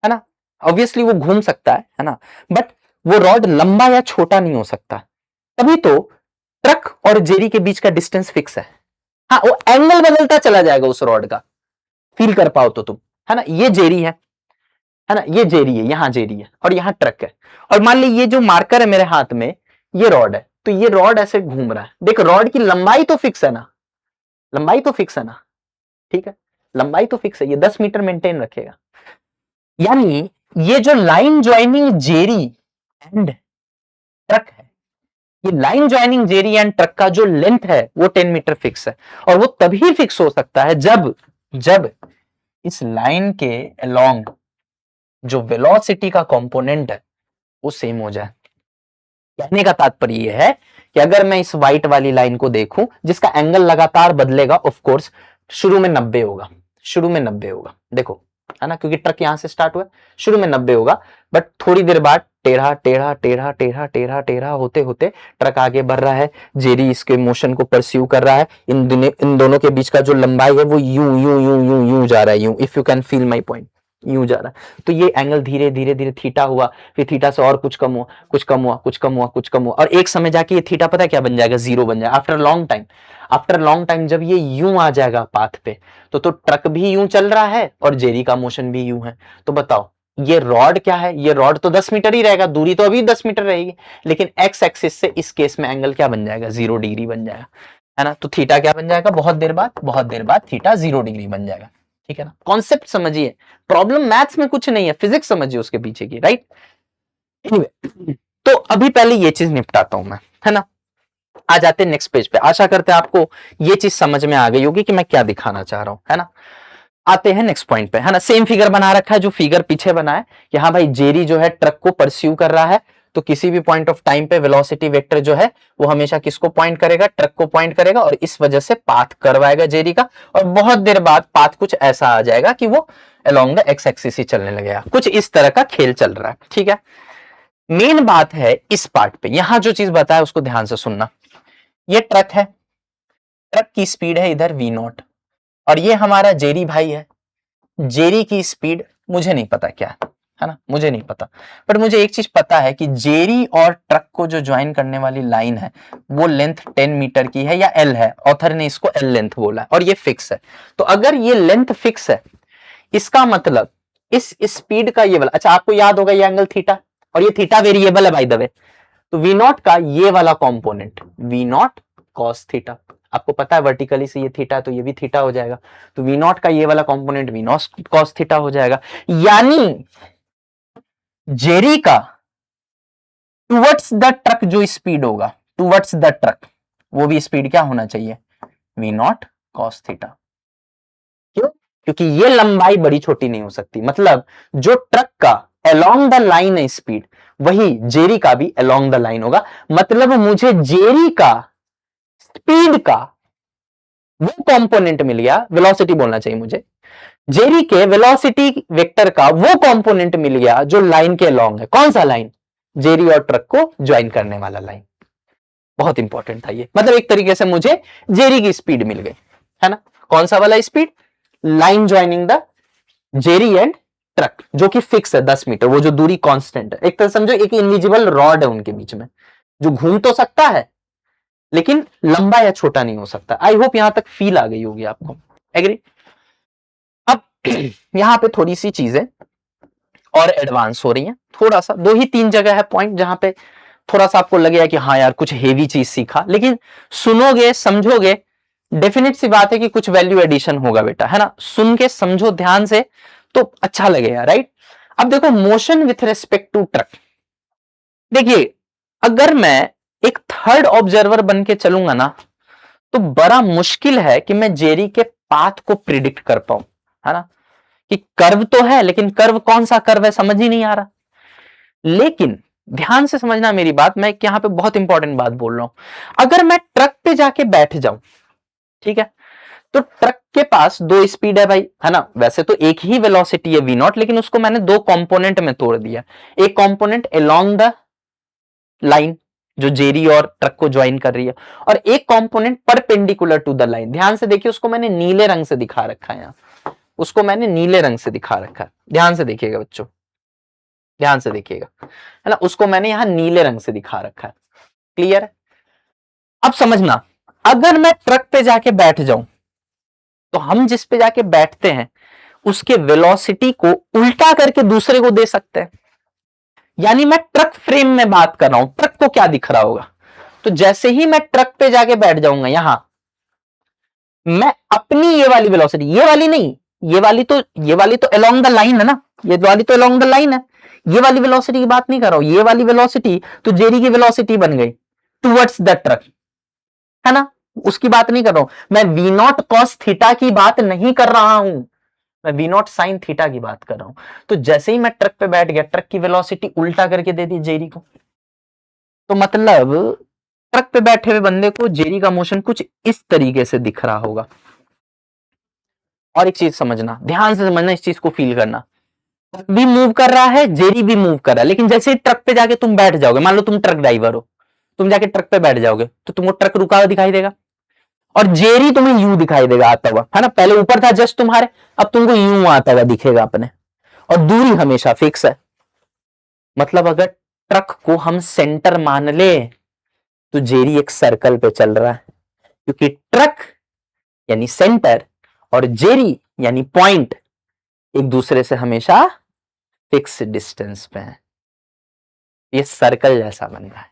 ना। ऑब्वियसली वो घूम सकता है ना, बट वो रॉड लंबा या छोटा नहीं हो सकता। तभी तो ट्रक और जेरी के बीच का डिस्टेंस फिक्स है। हाँ, वो एंगल बदलता चला जाएगा उस रॉड का, फील कर पाओ तो तुम, है ना। ये जेरी है ना, ये जेरी है, यहां जेरी है और यहां ट्रक है। और मान ली ये जो मार्कर है मेरे हाथ में, ये रॉड है, तो ये रॉड ऐसे घूम रहा है। देख, रॉड की लंबाई तो फिक्स है ना, लंबाई तो फिक्स है ना, ठीक है, लंबाई तो फिक्स है, ये 10 मीटर मेंटेन रखेगा। यानी ये जो line joining Jerry and truck है, ये line joining Jerry and truck का जो लेंथ है वो 10 मीटर फिक्स है। और वो तभी फिक्स हो सकता है जब जब इस लाइन के अलोंग जो वेलोसिटी का कंपोनेंट है वो सेम हो जाए। कहने का तात्पर्य यह है कि अगर मैं इस व्हाइट वाली लाइन को देखूं जिसका एंगल लगातार बदलेगा, ऑफ कोर्स शुरू में 90 होगा, शुरू में 90 होगा। देखो है ना, क्योंकि ट्रक यहां से स्टार्ट हुआ, शुरू में 90 होगा, बट थोड़ी देर बाद टेढ़ा टेढ़ा टेढ़ा टेढ़ा टेढ़ा टेढ़ा होते होते ट्रक आगे बढ़ रहा है, जेरी इसके मोशन को परस्यू कर रहा है, इन दोनों के बीच का जो लंबाई है वो यूं यूं यूं यूं यूं जा रहा है, यूं, if you can feel my point, यूं जा रहा है। तो ये एंगल धीरे धीरे धीरे थीटा हुआ, फिर थीटा से और कुछ कम हुआ, कुछ कम हुआ, कुछ कम हुआ, कुछ कम हुआ, और एक समय जाके ये थीटा पता है क्या बन जाएगा, जीरो बन जाएगा। After long time, after long time जब ये यूं आ जाएगा पाथ पे, तो ट्रक भी यूं चल रहा है और जेरी का मोशन भी यूं है। तो बताओ ये रॉड क्या है, ये रॉड तो 10 मीटर ही रहेगा, दूरी तो अभी 10 मीटर रहेगी, लेकिन एक्स एक्सिस से इस केस में एंगल क्या बन जाएगा, 0 डिग्री बन जाएगा, है ना। तो थीटा क्या बन जाएगा, बहुत देर बाद थीटा 0 डिग्री बन जाएगा, ठीक है ना। कॉन्सेप्ट समझिए, प्रॉब्लम मैथ्स में कुछ नहीं है, फिजिक्स समझिए उसके पीछे की, राइट। एनीवे, तो अभी पहले ये चीज निपटाता हूं मैं, है ना। आ जाते हैं नेक्स्ट पेज पे, आशा करते हैं आपको ये चीज समझ में आ गई होगी कि मैं क्या दिखाना चाह रहा हूं, है ना। आते हैं नेक्स्ट पॉइंट पे, है ना। सेम फिगर बना रखा है जो फिगर पीछे बना है कि हाँ भाई जेरी जो है ट्रक को परस्यू कर रहा है, तो किसी भी पॉइंट ऑफ टाइम पे वेलोसिटी वेक्टर जो है वो हमेशा किसको पॉइंट करेगा, ट्रक को पॉइंट करेगा, और इस वजह से पाथ करवाएगा जेरी का, और बहुत देर बाद पाथ कुछ ऐसा आ जाएगा कि वो अलोंग द एक्स एक्सिस ही चलने लगेगा। कुछ इस तरह का खेल चल रहा है, ठीक है। मेन बात है इस पार्ट पे, यहां जो चीज बताया उसको ध्यान से सुनना। ये ट्रक है, ट्रक की स्पीड है इधर v0, और ये हमारा जेरी भाई है, जेरी की स्पीड मुझे नहीं पता क्या है ना, मुझे नहीं पता, बट मुझे एक चीज पता है कि जेरी और ट्रक को जो ज्वाइन करने वाली लाइन है वो लेंथ 10 मीटर की है, या एल है, ऑथर ने इसको एल लेंथ बोला है, और ये फिक्स है। तो अगर ये लेंथ फिक्स है, इसका मतलब इस स्पीड का ये वाला, अच्छा आपको याद होगा ये एंगल थीटा, और ये थीटा वेरिएबल है बाय द वे, तो वी नॉट का ये वाला component v naught cos theta, आपको पता है वर्टिकली से ये थीटा है तो ये भी थीटा हो जाएगा, तो वी नॉट का ये वाला component we naught cos theta हो जाएगा। यानी जेरी का टुवर्ड्स द ट्रक जो स्पीड होगा, टुवर्ड्स द ट्रक, वो भी स्पीड क्या होना चाहिए, वी नॉट कॉस थीटा। क्यों, क्योंकि ये लंबाई बड़ी छोटी नहीं हो सकती, मतलब जो ट्रक का अलोंग द लाइन है स्पीड, वही जेरी का भी अलोंग द लाइन होगा, मतलब मुझे जेरी का स्पीड का वो कंपोनेंट मिल गया, वेलोसिटी बोलना चाहिए मुझे, जेरी के वेलोसिटी वेक्टर का वो कंपोनेंट मिल गया जो लाइन के अलोंग है। कौन सा लाइन, जेरी और ट्रक को ज्वाइन करने वाला लाइन। बहुत इंपॉर्टेंट था ये, मतलब एक तरीके से मुझे जेरी की स्पीड मिल गई, है ना। कौन सा वाला speed, line joining the Jerry and truck, जो कि फिक्स है 10 मीटर, वो जो दूरी कांस्टेंट है, एक तरह समझो एक इनविजिबल रॉड है उनके बीच में, जो घूम तो सकता है लेकिन लंबा या छोटा नहीं हो सकता। आई होप यहां तक फील आ गई होगी आपको, एग्री। अब यहां पे थोड़ी सी चीजें और एडवांस हो रही हैं, थोड़ा सा, 2 ही 3 जगह है पॉइंट जहां पे थोड़ा सा आपको लगेगा कि हाँ यार कुछ हेवी चीज सीखा, लेकिन सुनोगे समझोगे, डेफिनेट सी बात है कि कुछ वैल्यू एडिशन होगा बेटा, है ना। सुन के समझो ध्यान से तो अच्छा लगेगा, राइट। अब देखो motion with respect to truck, देखिए अगर मैं एक थर्ड ऑब्जर्वर बन के चलूंगा ना, तो बड़ा मुश्किल है कि मैं जेरी के पाथ को प्रिडिक्ट कर पाऊं, है ना, कि कर्व तो है लेकिन कर्व कौन सा कर्व है समझ ही नहीं आ रहा। लेकिन ध्यान से समझना मेरी बात, मैं यहां पे बहुत इंपॉर्टेंट बात बोल रहा हूं। अगर मैं ट्रक पे जाके बैठ जाऊं, ठीक है, तो ट्रक के पास 2 स्पीड है भाई, है ना। वैसे तो एक ही वेलोसिटी है वी नॉट, लेकिन उसको मैंने 2 कंपोनेंट में तोड़ दिया। एक कंपोनेंट अलोंग द लाइन जो जेरी और ट्रक को ज्वाइन कर रही है, और एक component perpendicular to the line. ध्यान से देखिए, उसको मैंने नीले रंग से दिखा रखा है, यहां उसको मैंने नीले रंग से दिखा रखा है, ध्यान से देखिएगा बच्चों, ध्यान से देखिएगा, है ना, उसको मैंने यहां नीले रंग से दिखा रखा है, क्लियर है। अब समझना, अगर मैं ट्रक पे जाके बैठ जाऊं, तो हम जिस पे जाके बैठते हैं उसके वेलोसिटी को उल्टा करके दूसरे को दे सकते हैं। यानी मैं ट्रक फ्रेम में बात कर रहा हूं, ट्रक को क्या दिख रहा होगा, तो जैसे ही मैं ट्रक पे जाके बैठ जाऊंगा यहां, मैं अपनी ये वाली वेलोसिटी, ये वाली नहीं, ये वाली तो अलोंग द लाइन है ना, ये वाली तो अलोंग द लाइन है, ये वाली वेलोसिटी की बात नहीं कर रहा हूं, ये वाली वेलोसिटी तो जेरी की वेलोसिटी बन गई टुवर्ड्स द ट्रक, है ना, उसकी बात नहीं कर रहा हूं मैं, वी नॉट कॉस थीटा की बात नहीं कर रहा हूं, मैं वी नॉट साइन थीटा की बात कर रहा हूं। तो जैसे ही मैं ट्रक पे बैठ गया, ट्रक की वेलोसिटी उल्टा करके दे दी जेरी को, तो मतलब ट्रक पे बैठे हुए बंदे को जेरी का मोशन कुछ इस तरीके से दिख रहा होगा, और एक चीज समझना, ध्यान से समझना, इस चीज को फील करना, ट्रक भी मूव कर रहा है, जेरी भी मूव कर रहा है, लेकिन जैसे ही ट्रक पे जाके तुम बैठ जाओगे, मान लो तुम ट्रक ड्राइवर हो, तुम जाके ट्रक पे बैठ जाओगे तो तुमको ट्रक रुका हुआ दिखाई देगा और जेरी तुम्हें यूं दिखाई देगा आता हुआ, है ना। पहले ऊपर था जस्ट तुम्हारे, अब तुमको यूं आता हुआ दिखेगा अपने, और दूरी हमेशा फिक्स है। मतलब अगर ट्रक को हम सेंटर मान ले तो जेरी एक सर्कल पे चल रहा है, क्योंकि ट्रक यानी सेंटर और जेरी यानी पॉइंट एक दूसरे से हमेशा फिक्स डिस्टेंस पे है। ये सर्कल जैसा बन रहा है।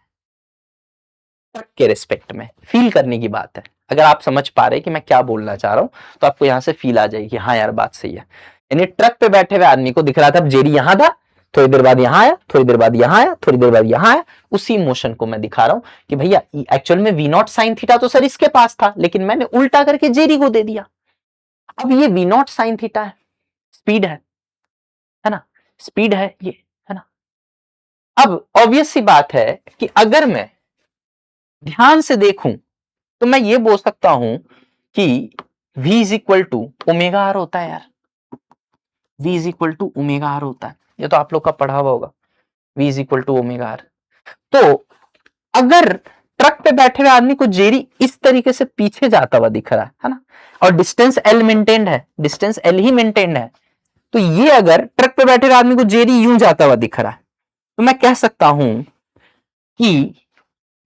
ट्रक के रिस्पेक्ट में फील करने की बात है। अगर आप समझ पा रहे कि मैं क्या बोलना चाह रहा हूं तो आपको यहां से फील आ जाएगी, हाँ यार बात सही है। यानी ट्रक पे बैठे हुए आदमी को दिख रहा था अब जेरी यहां था, थोड़ी देर बाद यहां आया, थोड़ी देर बाद यहां आया, थोड़ी देर बाद यहां आया। उसी मोशन को मैं दिखा रहा हूं कि भैया एक्चुअल में वी नॉट साइन थीटा तो सर इसके पास था, लेकिन मैंने उल्टा करके जेरी को दे दिया। अब ये वी नॉट साइन थीटा है, स्पीड है ना, स्पीड है ये, है ना। अब ऑब्वियस सी बात है कि अगर मैं ध्यान से देखूं तो मैं ये बोल सकता हूं कि v is equal to omega r होता है यार, v is equal to omega r होता है। ये तो आप लोग का पढ़ा हुआ होगा, v is equal to omega r. तो अगर ट्रक पे बैठे हुए आदमी को जेरी इस तरीके से पीछे जाता हुआ दिख रहा है ना, और डिस्टेंस एल मेंटेन्ड है, डिस्टेंस एल ही मेंटेन्ड है, तो ये अगर ट्रक पे बैठे हुए आदमी को जेरी यूं जाता हुआ दिख रहा है तो मैं कह सकता हूं कि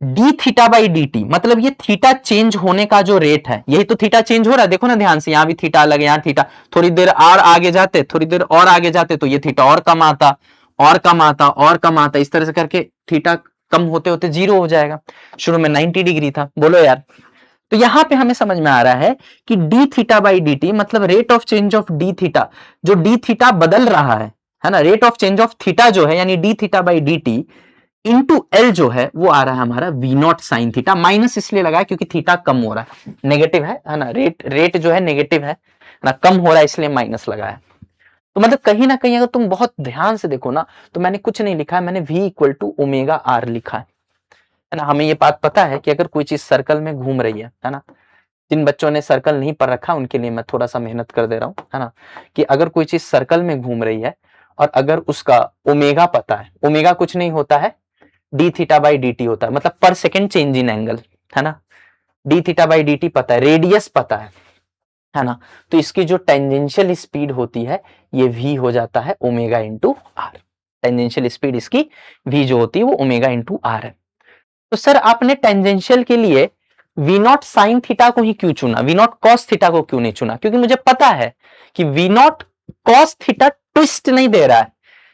D theta by D T, मतलब ये थीटा चेंज होने का जो रेट है, यही तो थीटा चेंज हो रहा है। देखो ना ध्यान से, यहां भी थीटा अलग है, यहां थीटा, थोड़ी देर और आगे जाते, थोड़ी देर और आगे जाते तो ये थीटा और कम आता, और कम आता, और कम आता, इस तरह से करके थीटा कम होते होते जीरो हो जाएगा। शुरू में 90 डिग्री था, बोलो यार। तो यहां पे हमें समझ में आ रहा है कि D theta by D T मतलब rate of change of D theta, जो डी थीटा बदल रहा है ना, rate of change of theta जो है यानी D theta by D T into L जो है वो आ रहा है हमारा V naught sine theta. Minus इसलिए लगा है क्योंकि थीटा कम हो रहा है, नेगेटिव है ना, रेट जो है नेगेटिव है ना, कम हो रहा है इसलिए माइनस लगा है। तो मतलब कहीं ना कहीं अगर तुम बहुत ध्यान से देखो ना तो मैंने कुछ नहीं लिखा है, मैंने v equal to omega r लिखा है ना। हमें ये बात पता है कि अगर कोई चीज सर्कल में घूम रही है ना, जिन बच्चों ने सर्कल नहीं पढ़ रखा उनके लिए मैं थोड़ा सा मेहनत कर दे रहा हूं, है ना, कि अगर कोई चीज सर्कल में घूम रही है और अगर उसका ओमेगा पता है, ओमेगा कुछ नहीं होता है, D theta by D T होता है, मतलब पर सेकेंड चेंज इन एंगल, है ना। D theta by D T पता है, रेडियस पता है ना, तो इसकी जो टेंजेंशियल स्पीड होती है ये v हो जाता है omega into r. Tangential speed इसकी v जो होती है वो ओमेगा इंटू आर है। तो सर आपने टेंजेंशियल के लिए वी नॉट साइन थीटा को ही क्यों चुना, वी नॉट कॉस थीटा को क्यों नहीं चुना? क्योंकि मुझे पता है कि v naught cos theta twist नहीं दे रहा है,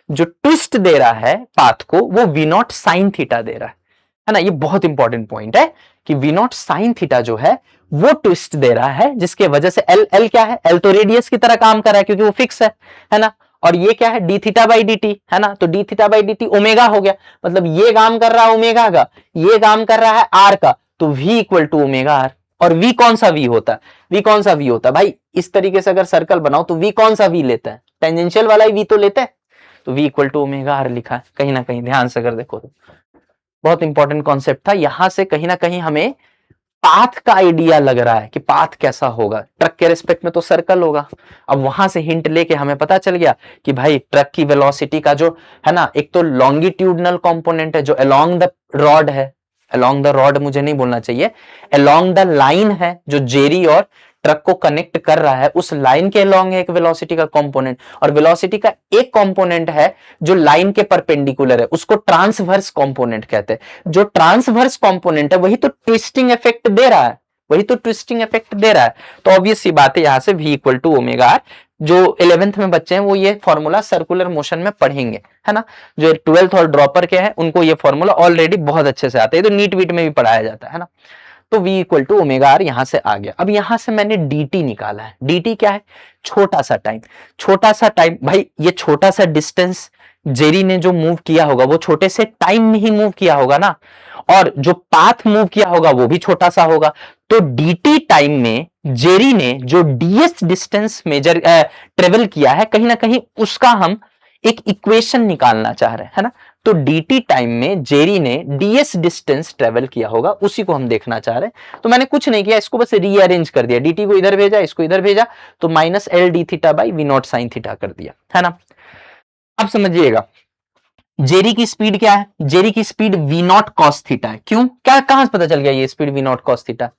जो ट्विस्ट दे रहा है पाथ को वो वी नॉट साइन थीटा दे रहा है ना। ये बहुत इंपॉर्टेंट पॉइंट है कि वी नॉट साइन थीटा जो है वो ट्विस्ट दे रहा है, जिसके वजह से एल क्या है, एल तो रेडियस की तरह काम कर रहा है क्योंकि वो फिक्स है ना। और ये क्या है, D theta by D t, है ना, तो D theta by D T omega हो गया, मतलब ये काम कर रहा है ओमेगा का, ये काम कर रहा है आर का, तो v equal to omega r. और v कौन सा v होता है, v कौन सा v होता है भाई, इस तरीके से अगर सर्कल बनाओ तो v कौन सा v लेता है, टेंजेंशियल वाला ही v तो लेता है, तो v equal to omega r लिखा है। कहीं ना कहीं ध्यान से अगर देखो तो बहुत इंपॉर्टेंट कॉन्सेप्ट था, यहां से कहीं ना कहीं हमें पाथ का आइडिया लग रहा है कि पाथ कैसा होगा। ट्रक के रिस्पेक्ट में तो सर्कल होगा, अब वहां से हिंट लेके हमें पता चल गया कि भाई ट्रक की वेलोसिटी का जो है ना, एक तो लॉन्गिट्यूडनल कंपोनेंट है जो अलोंग द रॉड है, अलोंग द रॉड मुझे नहीं बोलना चाहिए, अलोंग द लाइन है जो जेरी और ट्रक को कनेक्ट कर रहा है, उस लाइन के अलोंग है एक वेलोसिटी का कंपोनेंट, और वेलोसिटी का एक कंपोनेंट है जो लाइन के परपेंडिकुलर है, उसको ट्रांसवर्स कंपोनेंट कहते हैं। जो ट्रांसवर्स कंपोनेंट है वही तो ट्विस्टिंग इफेक्ट दे रहा है, वही तो ट्विस्टिंग इफेक्ट दे रहा है। तो ऑब्वियस सी बात है, यहां से v equal to omega r, जो 11th में बच्चे हैं वो ये फॉर्मूला सर्कुलर मोशन में पढ़ेंगे, है ना। जो 12th और ड्रॉपर के हैं उनको ये फॉर्मूला ऑलरेडी बहुत अच्छे से आता है, तो नीट वीट में भी पढ़ाया जाता है ना। तो v equal to omega r यहां से आ गया। अब यहां से मैंने dt निकाला है, dt क्या है, छोटा सा टाइम, छोटा सा टाइम। भाई ये छोटा सा डिस्टेंस जेरी ने जो मूव किया होगा वो छोटे से टाइम में ही मूव किया होगा ना, और जो पाथ मूव किया होगा वो भी छोटा सा होगा। तो dt टाइम में जेरी ने जो ds डिस्टेंस मेजर ट्रेवल किया है, कहीं ना कहीं उसका हम एक इक्वेशन निकालना चाह रहे हैं, है ना। तो dt टाइम में जेरी ने ds डिस्टेंस ट्रेवल किया होगा, उसी को हम देखना चाह रहे हैं। तो मैंने कुछ नहीं किया, इसको बस रीअरेंज कर दिया, dt को इधर भेजा, इसको इधर भेजा, तो minus l d theta by v naught sine theta कर दिया, है ना। अब समझिएगा जेरी की स्पीड क्या है, जेरी की speed V naught cos theta है। क्यों, क्या कहां से पता चल गया ये speed V naught cos theta?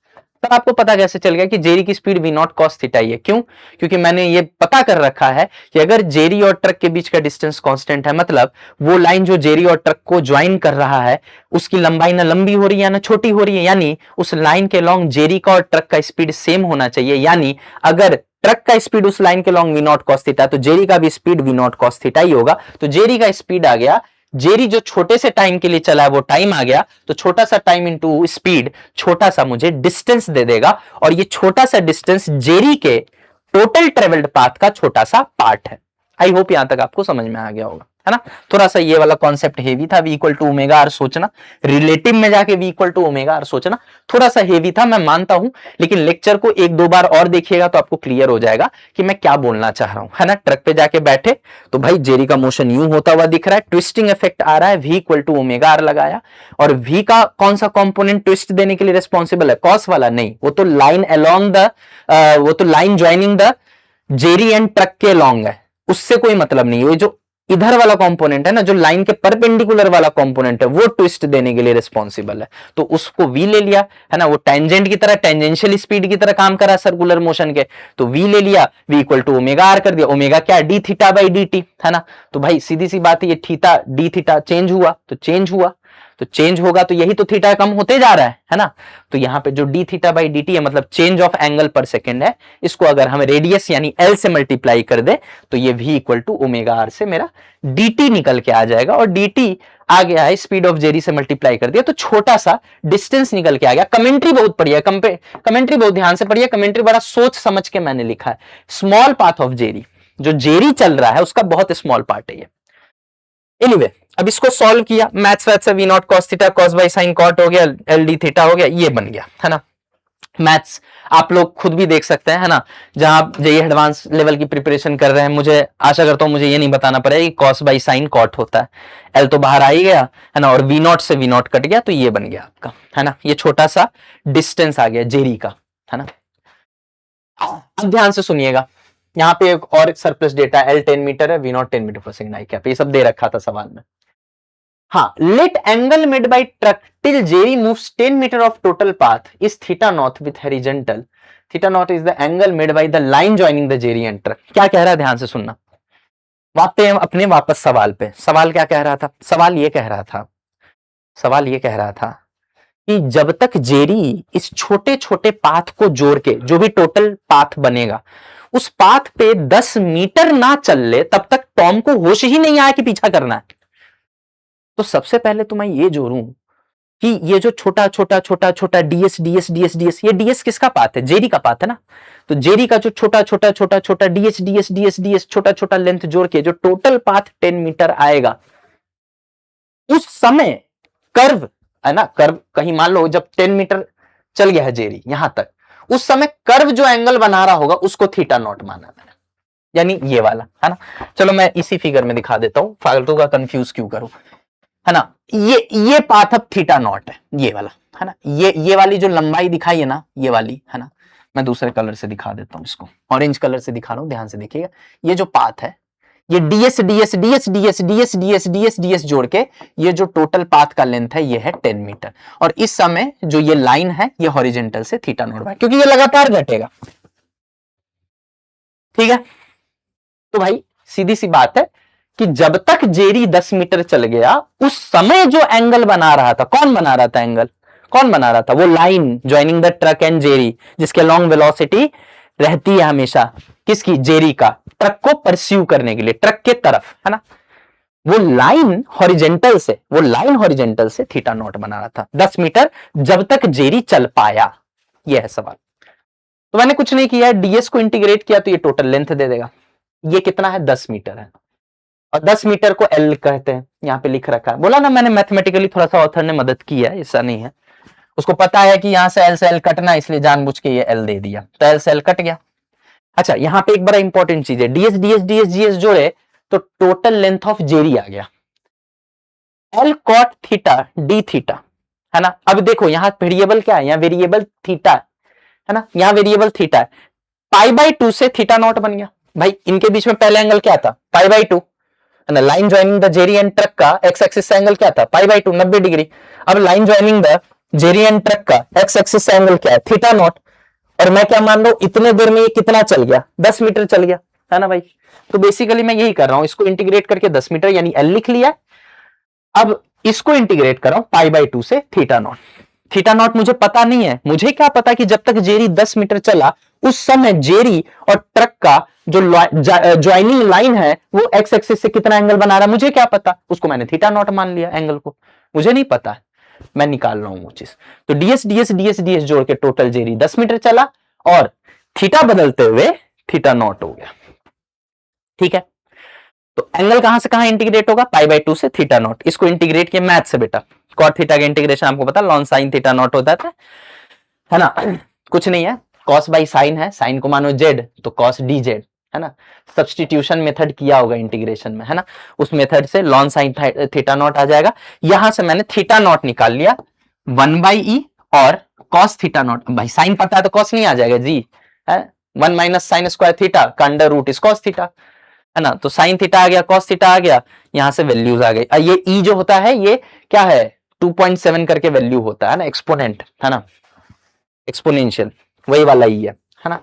तब आपको पता कैसे चल गया कि जेरी की speed V naught cos theta ही है? क्यों, क्योंकि मैंने ये पता कर रखा है कि अगर जेरी और ट्रक के बीच का डिस्टेंस कांस्टेंट है, मतलब वो लाइन जो जेरी और ट्रक को ज्वाइन कर रहा है उसकी लंबाई ना लंबी हो रही है ना छोटी हो रही है, यानी उस लाइन के लॉन्ग जेरी का और ट्रक का स्पीड सेम होना चाहिए। यानी अगर ट्रक का स्पीड उस लाइन के long V naught cos theta, तो जेरी का भी speed V naught cos theta ही होगा। तो जेरी का स्पीड आ गया, जेरी जो छोटे से टाइम के लिए चला है वो टाइम आ गया, तो छोटा सा टाइम इनटू स्पीड छोटा सा मुझे डिस्टेंस दे देगा, और ये छोटा सा डिस्टेंस जेरी के टोटल ट्रेवल्ड पाथ का छोटा सा पार्ट है। आई होप यहां तक आपको समझ में आ गया होगा, है ना। थोड़ा सा ये वाला कॉन्सेप्ट हेवी था, v equal to omega r सोचना, रिलेटिव में जाके v equal to omega r सोचना थोड़ा सा हेवी था, मैं मानता हूं, लेकिन लेक्चर को एक दो बार और देखिएगा तो आपको क्लियर हो जाएगा कि मैं क्या बोलना चाह रहा हूं, है ना। ट्रक पे जाके बैठे तो भाई जेरी का मोशन यूं होता हुआ दिख रहा है, ट्विस्टिंग इफेक्ट आ रहा है, v equal to omega r लगाया, और v का कौन सा कॉम्पोनेंट ट्विस्ट देने के लिए रिस्पॉन्सिबल है, कॉस वाला नहीं, वो तो लाइन अलोंग द वो तो line joining the Jerry and truck के लॉन्ग है, उससे कोई मतलब नहीं है। ये जो इधर वाला कंपोनेंट है ना, जो लाइन के परपेंडिकुलर वाला कंपोनेंट है, वो ट्विस्ट देने के लिए रिस्पॉन्सिबल है, तो उसको v ले लिया, है ना। वो टेंजेंट की तरह, टेंजेंशियल स्पीड की तरह काम करा सर्कुलर मोशन के, तो v ले लिया, v equal to omega r कर दिया, ओमेगा क्या d theta by D t, है ना। तो भाई सीधी सी बात है, ये थीटा डी थीटा चेंज हुआ तो चेंज हुआ, तो चेंज होगा तो यही तो थीटा कम होते जा रहा है ना। तो यहां पे जो D theta by D t है, मतलब चेंज ऑफ एंगल पर सेकेंड है, इसको अगर हम रेडियस यानी एल से मल्टीप्लाई कर दे तो ये v equal to omega r से मेरा dt निकल के आ जाएगा, और dt आ गया है स्पीड ऑफ जेरी से मल्टीप्लाई कर दिया तो छोटा सा डिस्टेंस निकल के आ गया। कमेंट्री बहुत पढ़िए, कमेंट्री बहुत ध्यान से पढ़िए, कमेंट्री बड़ा सोच समझ के मैंने लिखा है। स्मॉल पाथ ऑफ जेरी, जो जेरी चल रहा है उसका बहुत स्मॉल पार्ट है ये। एनीवे अब इसको सॉल्व किया, मैथ्स वैथ से v naught cos theta cos by sine cot हो गया, एल डी थीटा हो गया, ये बन गया, है ना। मैथ्स आप लोग खुद भी देख सकते हैं, है ना, जहां आप जेईई एडवांस लेवल की प्रिपरेशन कर रहे हैं, मुझे आशा करता हूं मुझे ये नहीं बताना पड़ेगा कि कॉस बाई साइन कॉट होता है, एल तो बाहर आ ही गया, है ना, और वी नॉट से वी नॉट कट गया, तो ये बन गया आपका, है ना। ये छोटा सा डिस्टेंस आ गया जेरी का, है ना। अब ध्यान से सुनिएगा, यहाँ पे एक और सरप्लस डेटा, एल 10 मीटर है, v naught 10 metre per second i cap, ये सब दे रखा था सवाल में। हाँ, let angle made by truck till Jerry moves 10 metre of total path is theta naught with horizontal, theta naught is the angle made by the line joining the Jerry and truck. क्या कह रहा है, ध्यान से सुनना, अपने वापस सवाल पे। सवाल क्या कह रहा था, सवाल ये कह रहा था कि जब तक जेरी इस छोटे छोटे पाथ को जोड़ के, जो भी टोटल पाथ बनेगा, उस पाथ पे 10 मीटर ना चल ले, तब तक टॉम को होश ही नहीं आया कि पीछा करना है। तो सबसे पहले तो मैं ये जोड़ूं कि ये जो छोटा छोटा छोटा छोटा डीएस डीएस डीएस डीएस, ये डीएस किसका पाथ है, जेरी का पाथ है ना। तो जेरी का जो छोटा छोटा छोटा छोटा डीएस डीएस डीएस डीएस छोटा छोटा लेंथ जोड़ के जो टोटल पाथ 10 मीटर आएगा, उस समय कर्व, है ना, कर्व कहीं मान लो जब 10 मीटर चल गया है जेरी यहां तक, उस समय कर्व जो एंगल बना रहा होगा उसको थीटा नॉट माना मैंने, यानी ये वाला, है ना। चलो मैं इसी फिगर में दिखा देता हूं, फालतू का कंफ्यूज क्यों करूं, है ना। ये पाथ अब थीटा नॉट है, ये वाला, है ना। ये वाली जो लंबाई दिखाई है ना, ये वाली, है ना, मैं दूसरे कलर से दिखा देता हूं, इसको ऑरेंज कलर से दिखा रहा हूं, ध्यान से देखिएगा। ये जो पाथ है, ये DS DS DS DS DS DS DS DS जोड़ के ये जो टोटल पाथ का लेंथ है ये है 10 मीटर, और इस समय जो ये लाइन है ये हॉरिजॉन्टल से थीटा नॉट बाय, क्योंकि ये लगातार घटेगा, ठीक है। तो भाई सीधी सी बात है कि जब तक जेरी 10 मीटर चल गया, उस समय जो एंगल बना रहा था, कौन बना रहा था एंगल, कौन बना रहा था, वो line joining the truck and Jerry, जिसके लॉन्ग वेलोसिटी रहती है हमेशा किसकी, जेरी का, ट्रक को परस्यू करने के लिए, ट्रक के तरफ, है ना। वो लाइन हॉरिजेंटल से थीटा नॉट बना रहा था 10 मीटर, जब तक जेरी चल पाया। यह है सवाल। तो मैंने कुछ नहीं किया है, डीएस को इंटीग्रेट किया तो ये टोटल लेंथ दे देगा। ये कितना है, 10 मीटर है, और 10 मीटर को एल कहते हैं, यहां पे लिख रखा है। बोला ना मैंने मैथमेटिकली थोड़ा सा ऑथर ने मदद की है, ऐसा नहीं है, उसको पता है कि यहां से एल कटना, इसलिए जानबूझ के ये एल दे दिया, तो एल से एल कट गया। अच्छा, यहां पे एक बड़ा इंपॉर्टेंट चीज है, डीएस डीएस डीएस डीएस जोड़े तो टोटल लेंथ ऑफ जेरी आ गया, L cot theta D theta, है ना। अब देखो यहाँ वेरिएबल क्या है, यहाँ वेरिएबल थीटा है ना, यहाँ वेरिएबल थीटा है। पाई बाई 2 से थीटा नॉट बन गया भाई। इनके बीच में पहले एंगल क्या था, पाई बाई 2, है ना। Line joining the Jerry and truck का एक्स एक्सिस से एंगल क्या था, पाई बाई 2, 90 डिग्री। अब line joining the Jerry and truck का एक्स एक्सिस से एंगल क्या है, थीटा नॉट। और मैं क्या मान रहा हूं, इतने देर में ये कितना चल गया, 10 मीटर चल गया, है ना भाई। तो बेसिकली मैं यही कर रहा हूं, इसको इंटीग्रेट करके 10 मीटर यानी एल लिख लिया। अब इसको इंटीग्रेट कर रहा हूं पाई बाई 2 से थीटा नॉट। थीटा नॉट मुझे पता नहीं है, मुझे क्या पता कि जब तक जेरी 10 मीटर चला उस समय जेरी और ट्रक का जो ज्वाइनिंग लाइन है वो एक्स एक्सिस से कितना एंगल बना रहा है, मुझे क्या पता, उसको मैंने थीटा नॉट मान लिया एंगल को, मुझे नहीं पता, मैं निकाल रहा हूं वो चीज। तो डीएस डीएस डीएस डीएस जोड़ के टोटल जेरी 10 मीटर चला और थीटा बदलते हुए थीटा नॉट हो गया, ठीक है। तो एंगल कहां से कहां इंटीग्रेट होगा, पाई बाई 2 से थीटा नॉट। इसको इंटीग्रेट किया मैथ से बेटा, कॉट थीटा का इंटीग्रेशन आपको पता लॉन साइन थीटा नॉट होता है ना। कुछ नहीं है, कॉस बाई साइन है, साइन को मानो जेड तो कॉस डी जेड, है ना। सब्सटीट्यूशन मेथड किया होगा इंटीग्रेशन में, है ना। उस मेथड से लॉन साइन थीटा नॉट आ जाएगा। यहां से मैंने थीटा नॉट निकाल लिया 1 बाई ई और कॉस थीटा नॉट। भाई साइन पता है तो कॉस नहीं आ जाएगा जी, है 1 माइनस साइन स्क्वायर थीटा का under root is cos theta, है ना। तो साइन थीटा आ गया, कॉस थीटा आ गया, यहां से वैल्यूज आ गई। ये ई जो होता है ये क्या है, 2.7 करके वैल्यू होता है ना, एक्सपोनेंट, है ना, एक्सपोनेंशियल, वही वाला ई है ना।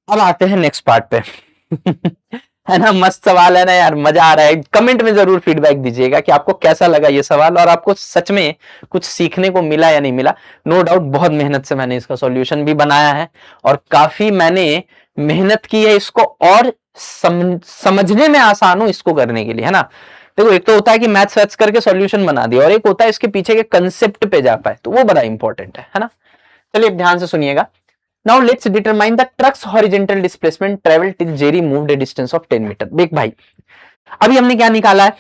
अब आते हैं नेक्स्ट पार्ट पे है ना। मस्त सवाल है ना यार, मजा आ रहा है। कमेंट में जरूर फीडबैक दीजिएगा कि आपको कैसा लगा ये सवाल और आपको सच में कुछ सीखने को मिला या नहीं मिला। नो डाउट बहुत मेहनत से मैंने इसका सॉल्यूशन भी बनाया है और काफी मैंने मेहनत की है इसको और समझने में आसान हो इसको करने के लिए, है ना। देखो एक तो होता है कि मैथ्स वैथ्स करके सॉल्यूशन बना दिया और एक होता है इसके पीछे के कंसेप्ट पे जा पाए, तो वो बड़ा इंपॉर्टेंट है ना। चलिए ध्यान से सुनिएगा। Now let's determine the truck's horizontal displacement traveled till Jerry moved a distance of 10 metre. देख भाई अभी हमने क्या निकाला है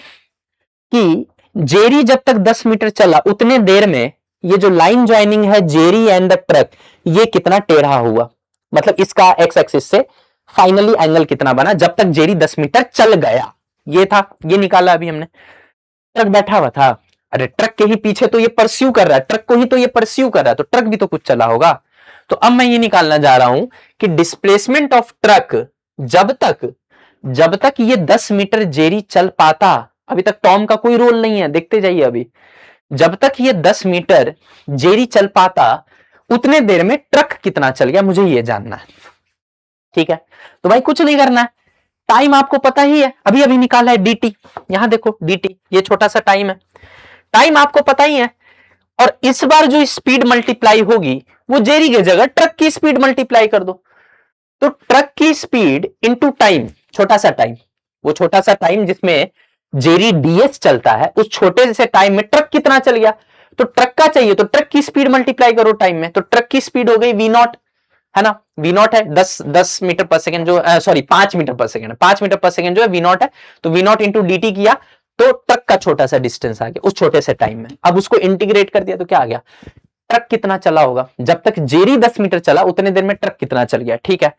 कि जेरी जब तक 10 मीटर चला उतने देर में ये जो लाइन ज्वाइनिंग है जेरी एंड द ट्रक ये कितना टेढ़ा हुआ, मतलब इसका एक्स एक्सिस से फाइनली एंगल कितना बना जब तक जेरी 10 मीटर चल गया, ये था, ये निकाला अभी हमने। ट्रक बैठा हुआ था, अरे ट्रक के ही पीछे तो ये परस्यू कर रहा है, ट्रक को ही तो ये परस्यू कर रहा है, तो ट्रक भी तो कुछ चला होगा। तो अब मैं ये निकालना जा रहा हूं कि डिस्प्लेसमेंट ऑफ ट्रक जब तक ये 10 मीटर जेरी चल पाता, अभी तक टॉम का कोई रोल नहीं है, देखते जाइए अभी, जब तक ये 10 मीटर जेरी चल पाता उतने देर में ट्रक कितना चल गया मुझे ये जानना है, ठीक है। तो भाई कुछ नहीं करना है, टाइम आपको पता ही है, अभी अभी निकाला है dt, यहां देखो dt ये छोटा सा टाइम है, टाइम आपको पता ही है। और इस बार जो स्पीड मल्टीप्लाई होगी वो जेरी की जगह ट्रक की स्पीड मल्टीप्लाई कर दो, तो ट्रक की स्पीड इंटू टाइम, छोटा सा टाइम, वो छोटा सा टाइम जिसमें जेरी ds चलता है, उस छोटे से टाइम में ट्रक कितना चल गया, तो ट्रक का चाहिए तो ट्रक की स्पीड मल्टीप्लाई करो टाइम में, तो ट्रक की स्पीड हो गई v नॉट, है ना। v नॉट है 10 मीटर पर सेकंड जो sorry 5 metre per second, 5 metre per second जो है v नॉट है, तो v नॉट इंटू dt किया तो ट्रक का छोटा सा डिस्टेंस आ गया उस छोटे से टाइम में। अब उसको इंटीग्रेट कर दिया तो क्या आ गया, ट्रक कितना चला होगा जब तक जेरी 10 मीटर चला उतने देर में ट्रक कितना चल गया, ठीक है।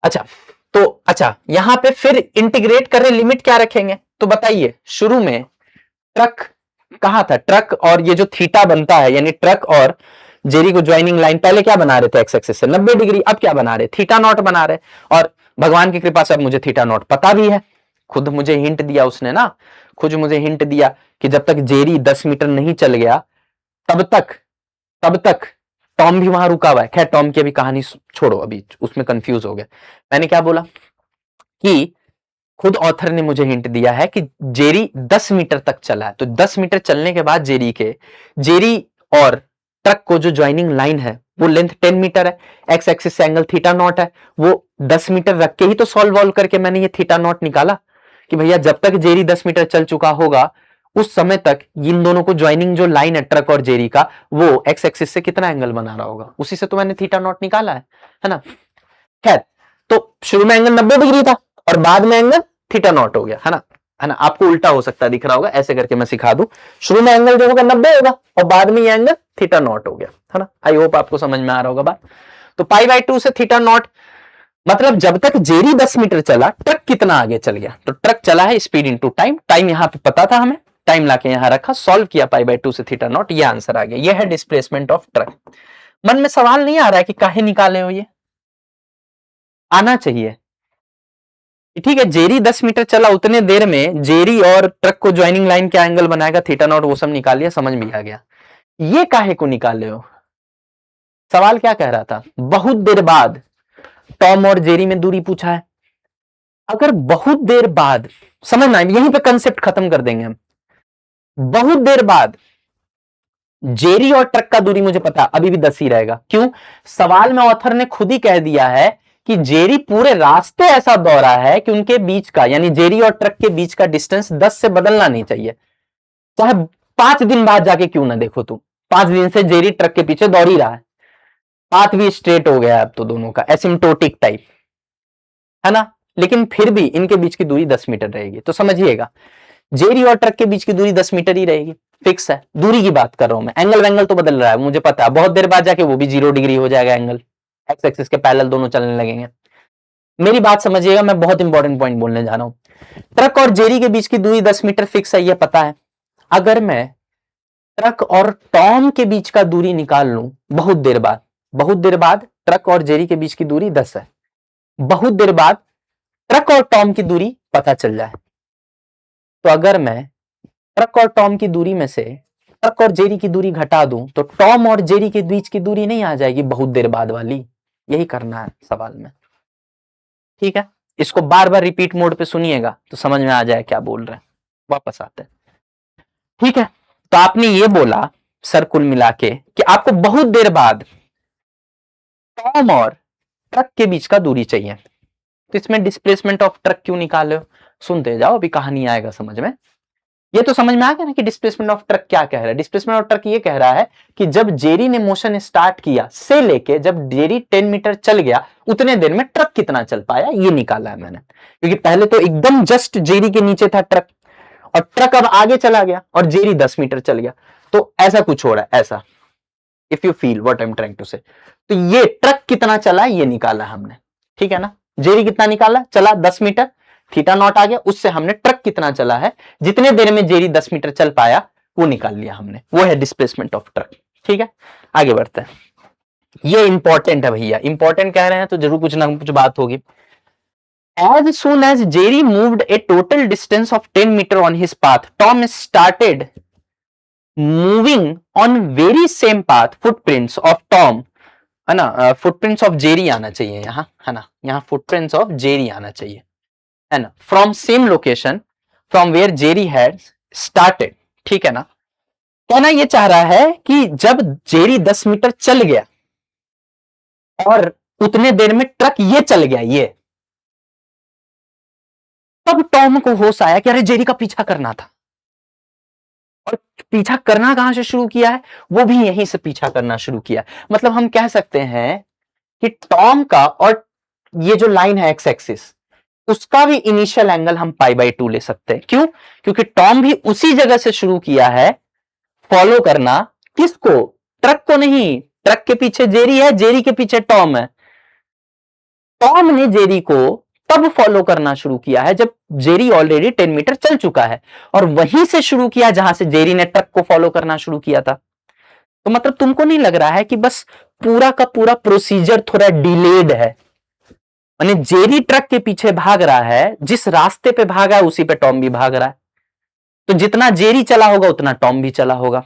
अच्छा यहां पे फिर इंटीग्रेट कर रहे, लिमिट क्या रखेंगे, तो बताइए शुरू में ट्रक कहां था, ट्रक और ये जो थीटा बनता है यानी ट्रक और जेरी को ज्वाइनिंग लाइन पहले क्या बना रहे थे एक्स एक्सिस से 90 डिग्री, अब क्या बना रहे थीटा नॉट बना रहे, और भगवान की कृपा से अब मुझे थीटा नॉट पता भी है, खुद मुझे हिंट दिया उसने ना, खुद मुझे हिंट दिया कि जब तक जेरी 10 मीटर नहीं चल गया तब तक टॉम भी वहां रुका हुआ है। खैर टॉम की अभी कहानी छोड़ो, अभी उसमें कंफ्यूज हो गया। मैंने क्या बोला कि खुद ऑथर ने मुझे हिंट दिया है कि जेरी 10 मीटर तक चला है, तो 10 मीटर चलने के बाद जेरी और ट्रक को जो ज्वाइनिंग लाइन है वो लेंथ 10 मीटर है, एक्स एक्सिस से एंगल थीटा नॉट है, वो 10 मीटर रख के ही तो सॉल्व करके मैंने ये थीटा नॉट निकाला कि भैया जब तक जेरी 10 मीटर चल चुका होगा उस समय तक इन दोनों को ज्वाइनिंग जो लाइन है ट्रक और जेरी का वो एक्स एक्सिस से कितना एंगल बना रहा होगा, उसी से तो मैंने थीटा नॉट निकाला है ना। खैर तो शुरू में एंगल 90 डिग्री था और बाद में एंगल थीटा नॉट हो गया, है ना। आपको उल्टा हो सकता है दिख रहा होगा, ऐसे करके मैं सिखा दूं, शुरू में एंगल जो होगा 90 होगा और बाद में ये एंगल थीटा नॉट हो गया, है ना। आई होप आपको समझ में आ रहा होगा बात। तो पाई बाई 2 से थीटा नॉट मतलब जब तक जेरी 10 मीटर चला ट्रक कितना आगे चल गया, तो ट्रक चला है स्पीड इंटू टाइम, टाइम यहां पे पता था हमें टाइम लाके यहां रखा, सॉल्व किया पाई बाय 2 से थीटा नॉट, ये आंसर आ गया। ये है डिस्प्लेसमेंट ऑफ ट्रक। मन में सवाल नहीं आ रहा है कि काहे निकाले हो, ये आना चाहिए। ठीक है, जेरी 10 मीटर चला, उतने देर में जेरी और ट्रक को ज्वाइनिंग लाइन क्या एंगल बनाएगा, थीटा नॉट, वो सब निकाल लिया, समझ में आ गया। ये काहे को निकाले हो? सवाल क्या कह रहा था? बहुत देर बाद टॉम और जेरी में दूरी पूछा है। अगर बहुत देर बाद, समझना यहीं पे कंसेप्ट खत्म कर देंगे हम। बहुत देर बाद जेरी और ट्रक का दूरी मुझे पता अभी भी 10 ही रहेगा। क्यों? सवाल में ऑथर ने खुद ही कह दिया है कि जेरी पूरे रास्ते ऐसा दौड़ा है कि उनके बीच का, यानी जेरी और ट्रक के बीच का डिस्टेंस 10 से बदलना नहीं चाहिए। चाहे 5 दिन बाद जाके क्यों ना देखो तुम, 5 दिन से जेरी ट्रक के पीछे दौड़ ही रहा है, पाथ भी स्ट्रेट हो गया अब तो दोनों का, एसिम्प्टोटिक टाइप है ना, लेकिन फिर भी इनके बीच की दूरी 10 मीटर रहेगी। तो समझिएगा, जेरी और ट्रक के बीच की दूरी 10 मीटर ही रहेगी, फिक्स है। दूरी की बात कर रहा हूं मैं, एंगल वेंगल तो बदल रहा है मुझे पता है, बहुत देर बाद जाके वो भी 0 डिग्री हो जाएगा एंगल, एक्स एक्सिस के पैरेलल दोनों चलने लगेंगे। मेरी बात समझिएगा, मैं बहुत इंपॉर्टेंट पॉइंट बोलने जा रहा हूं। ट्रक और जेरी के बीच की दूरी 10 मीटर फिक्स है, ये पता है। अगर मैं ट्रक और टॉम के बीच का दूरी निकाल लूं बहुत देर बाद, बहुत देर बाद ट्रक और जेरी के बीच की दूरी 10 है, बहुत देर बाद ट्रक और टॉम की दूरी पता चल जाए, तो अगर मैं ट्रक और टॉम की दूरी में से ट्रक और जेरी की दूरी घटा दूं तो टॉम और जेरी के बीच की दूरी नहीं आ जाएगी बहुत देर बाद वाली? यही करना है सवाल में, ठीक है। इसको बार बार रिपीट मोड पे सुनिएगा तो समझ में आ जाए क्या बोल रहे हैं। वापस आते हैं, ठीक है। तो आपने ये बोला सर कुल मिला के कि आपको बहुत देर बाद टॉम और ट्रक के बीच का दूरी चाहिए, तो इसमें डिस्प्लेसमेंट ऑफ ट्रक क्यों निकाले हो? सुनते जाओ, अभी कहानी आएगा समझ में। ये तो समझ में आ गया ना कि डिस्प्लेसमेंट ऑफ ट्रक क्या कह रहा है। डिस्प्लेसमेंट ऑफ ट्रक ये कह रहा है कि जब जेरी ने मोशन स्टार्ट किया से लेके जब जेरी 10 मीटर चल गया, उतने देर में ट्रक कितना चल पाया, ये निकाला है मैंने। क्योंकि पहले तो एकदम जस्ट जेरी के नीचे था ट्रक, और ट्रक अब आगे चला गया और जेरी 10 मीटर चल गया, तो ऐसा कुछ हो रहा है, ऐसा, if you feel what I am trying to say. तो ये ट्रक कितना चला ये निकाला हमने, ठीक है ना। जेरी कितना निकाला, चला 10 मीटर, थीटा नॉट आ गया, उससे हमने ट्रक कितना चला है, जितने देर में जेरी 10 मीटर चल पाया वो निकाल लिया हमने, वो है डिस्प्लेसमेंट ऑफ ट्रक, ठीक है। आगे बढ़ते हैं, ये इंपॉर्टेंट है भैया, इंपॉर्टेंट कह रहे हैं तो जरूर कुछ ना कुछ बात होगी। As soon as Jerry moved a total distance of 10 meter on his path, Tom started moving on very same path, footprints of Tom, है ना, फुटप्रिंट्स ऑफ जेरी आना चाहिए यहाँ, है ना, यहाँ फुटप्रिंट्स ऑफ जेरी आना चाहिए, है ना, from same location from where Jerry had started, ठीक है ना। कहना ये चाह रहा है कि जब जेरी 10 मीटर चल गया और उतने देर में ट्रक ये चल गया, ये तब टॉम को होश आया कि अरे जेरी का पीछा करना था, और पीछा करना कहां से शुरू किया है, वो भी यहीं से पीछा करना शुरू किया। मतलब हम कह सकते हैं कि टॉम का और ये जो लाइन है एक्स एक्सिस, उसका भी इनिशियल एंगल हम पाई बाई 2 ले सकते हैं। क्यों? क्योंकि टॉम भी उसी जगह से शुरू किया है फॉलो करना, किसको, ट्रक को नहीं, ट्रक के पीछे जेरी है, जेरी के पीछे टॉम है। टॉम ने जेरी को तब फॉलो करना शुरू किया है जब जेरी ऑलरेडी 10 मीटर चल चुका है, और वहीं से शुरू किया जहां से जेरी ने ट्रक को फॉलो करना शुरू किया था। तो मतलब तुमको नहीं लग रहा है कि बस पूरा का पूरा प्रोसीजर थोड़ा डिलेड है, यानी जेरी ट्रक के पीछे भाग रहा है, जिस रास्ते पे भागा है उसी पे टॉम भी भाग रहा है, तो जितना जेरी चला होगा उतना टॉम भी चला होगा,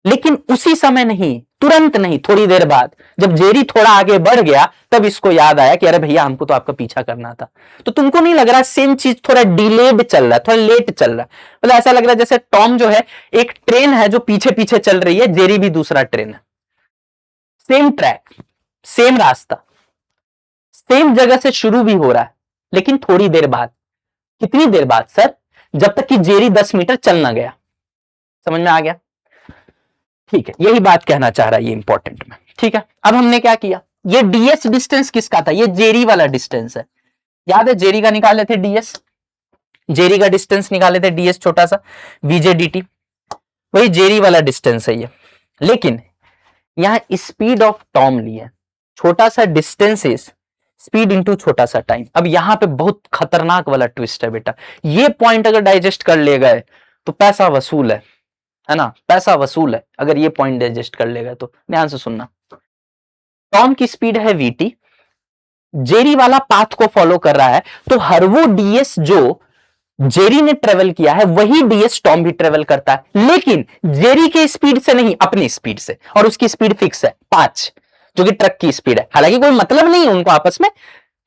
लेकिन उसी समय नहीं, तुरंत नहीं, थोड़ी देर बाद जब जेरी थोड़ा आगे बढ़ गया तब इसको याद आया कि अरे भैया हमको तो आपका पीछा करना था। तो तुमको नहीं लग रहा सेम चीज थोड़ा डिलेड चल रहा है, थोड़ा लेट चल रहा है? मतलब ऐसा लग रहा है जैसे टॉम जो है एक ट्रेन है जो पीछे पीछे चल रही है, जेरी भी दूसरा ट्रेन है, सेम ट्रैक, सेम रास्ता, सेम जगह से शुरू भी हो रहा है, लेकिन थोड़ी देर बाद। कितनी देर बाद सर? जब तक कि जेरी 10 मीटर चल ना गया। समझ में आ गया? ठीक है, यही बात कहना चाह रहा है ये इंपॉर्टेंट में, ठीक है। अब हमने क्या किया, ये डीएस डिस्टेंस किसका था, ये जेरी वाला डिस्टेंस है, याद है जेरी का निकाले थे डीएस, जेरी का डिस्टेंस निकाले थे डीएस छोटा सा वीजे डीटी, वही जेरी वाला डिस्टेंस है ये। लेकिन यहां स्पीड ऑफ टॉम लिए, छोटा सा डिस्टेंस इज स्पीड इंटू छोटा सा टाइम। अब यहां पे बहुत खतरनाक वाला ट्विस्ट है बेटा, ये पॉइंट अगर डाइजेस्ट कर ले गए तो पैसा वसूल है ना, पैसा वसूल है अगर ये पॉइंट एडजस्ट कर लेगा तो। ध्यान से सुनना, टॉम की स्पीड है वीटी, जेरी वाला पाथ को फॉलो कर रहा है, तो हर वो डीएस जो जेरी ने ट्रेवल किया है वही डीएस टॉम भी ट्रेवल करता है, लेकिन जेरी के स्पीड से नहीं, अपनी स्पीड से, और उसकी स्पीड फिक्स है 5, जो कि ट्रक की स्पीड है। हालांकि कोई मतलब नहीं है उनको आपस में,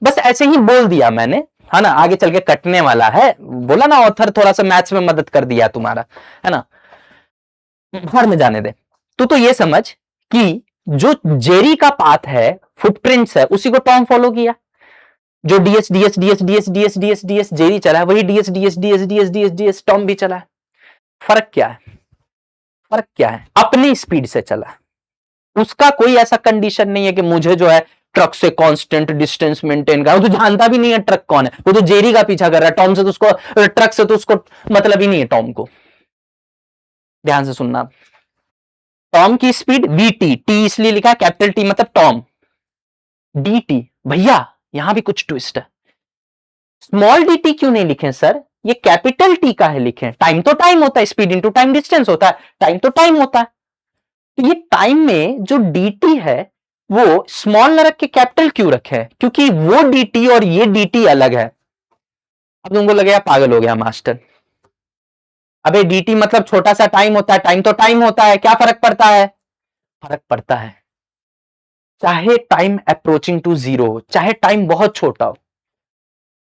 बस ऐसे ही बोल दिया मैंने, है ना, आगे चल के कटने वाला है, बोला ना ऑथर थोड़ा सा मैथ्स में मदद कर दिया तुम्हारा, है ना, बाहर में जाने दे। तो ये समझ कि जो जेरी का पाथ है, फुटप्रिंट्स है, उसी को टॉम फॉलो किया। जो DS DS DS DS DS DS DS Jerry चला है, वही DS DS DS DS DS DS Tom भी चला है। फर्क क्या है? फर्क क्या है? अपनी स्पीड से चला, उसका कोई ऐसा कंडीशन नहीं है कि मुझे जो है ट्रक से कांस्टेंट डिस्टेंस मेंटेन कर, वो तो जानता भी नहीं है ट्रक कौन है, वो तो जेरी का पीछा कर रहा है, टॉम से तो उसको, ट्रक से तो उसको मतलब ही नहीं है टॉम को। ध्यान से सुनना, टॉम की स्पीड वीटी, टी इसलिए लिखा है कैपिटल टी मतलब टॉम, डी टी, भैया यहां भी कुछ ट्विस्ट है, स्मॉल डी टी क्यों नहीं लिखे सर, ये कैपिटल टी का है लिखे, टाइम तो टाइम होता है, स्पीड इंटू टाइम डिस्टेंस होता है, टाइम तो टाइम होता है, तो ये टाइम में जो डी टी है वो स्मॉल न रख के कैपिटल क्यों रखे है, क्योंकि वो डी टी और ये डी टी अलग है। अब तुमको लगेगा पागल हो गया मास्टर, अबे डी टी मतलब छोटा सा टाइम होता है, टाइम तो टाइम होता है, क्या फर्क पड़ता है? फर्क पड़ता है, चाहे टाइम अप्रोचिंग टू जीरो हो, चाहे टाइम बहुत छोटा हो,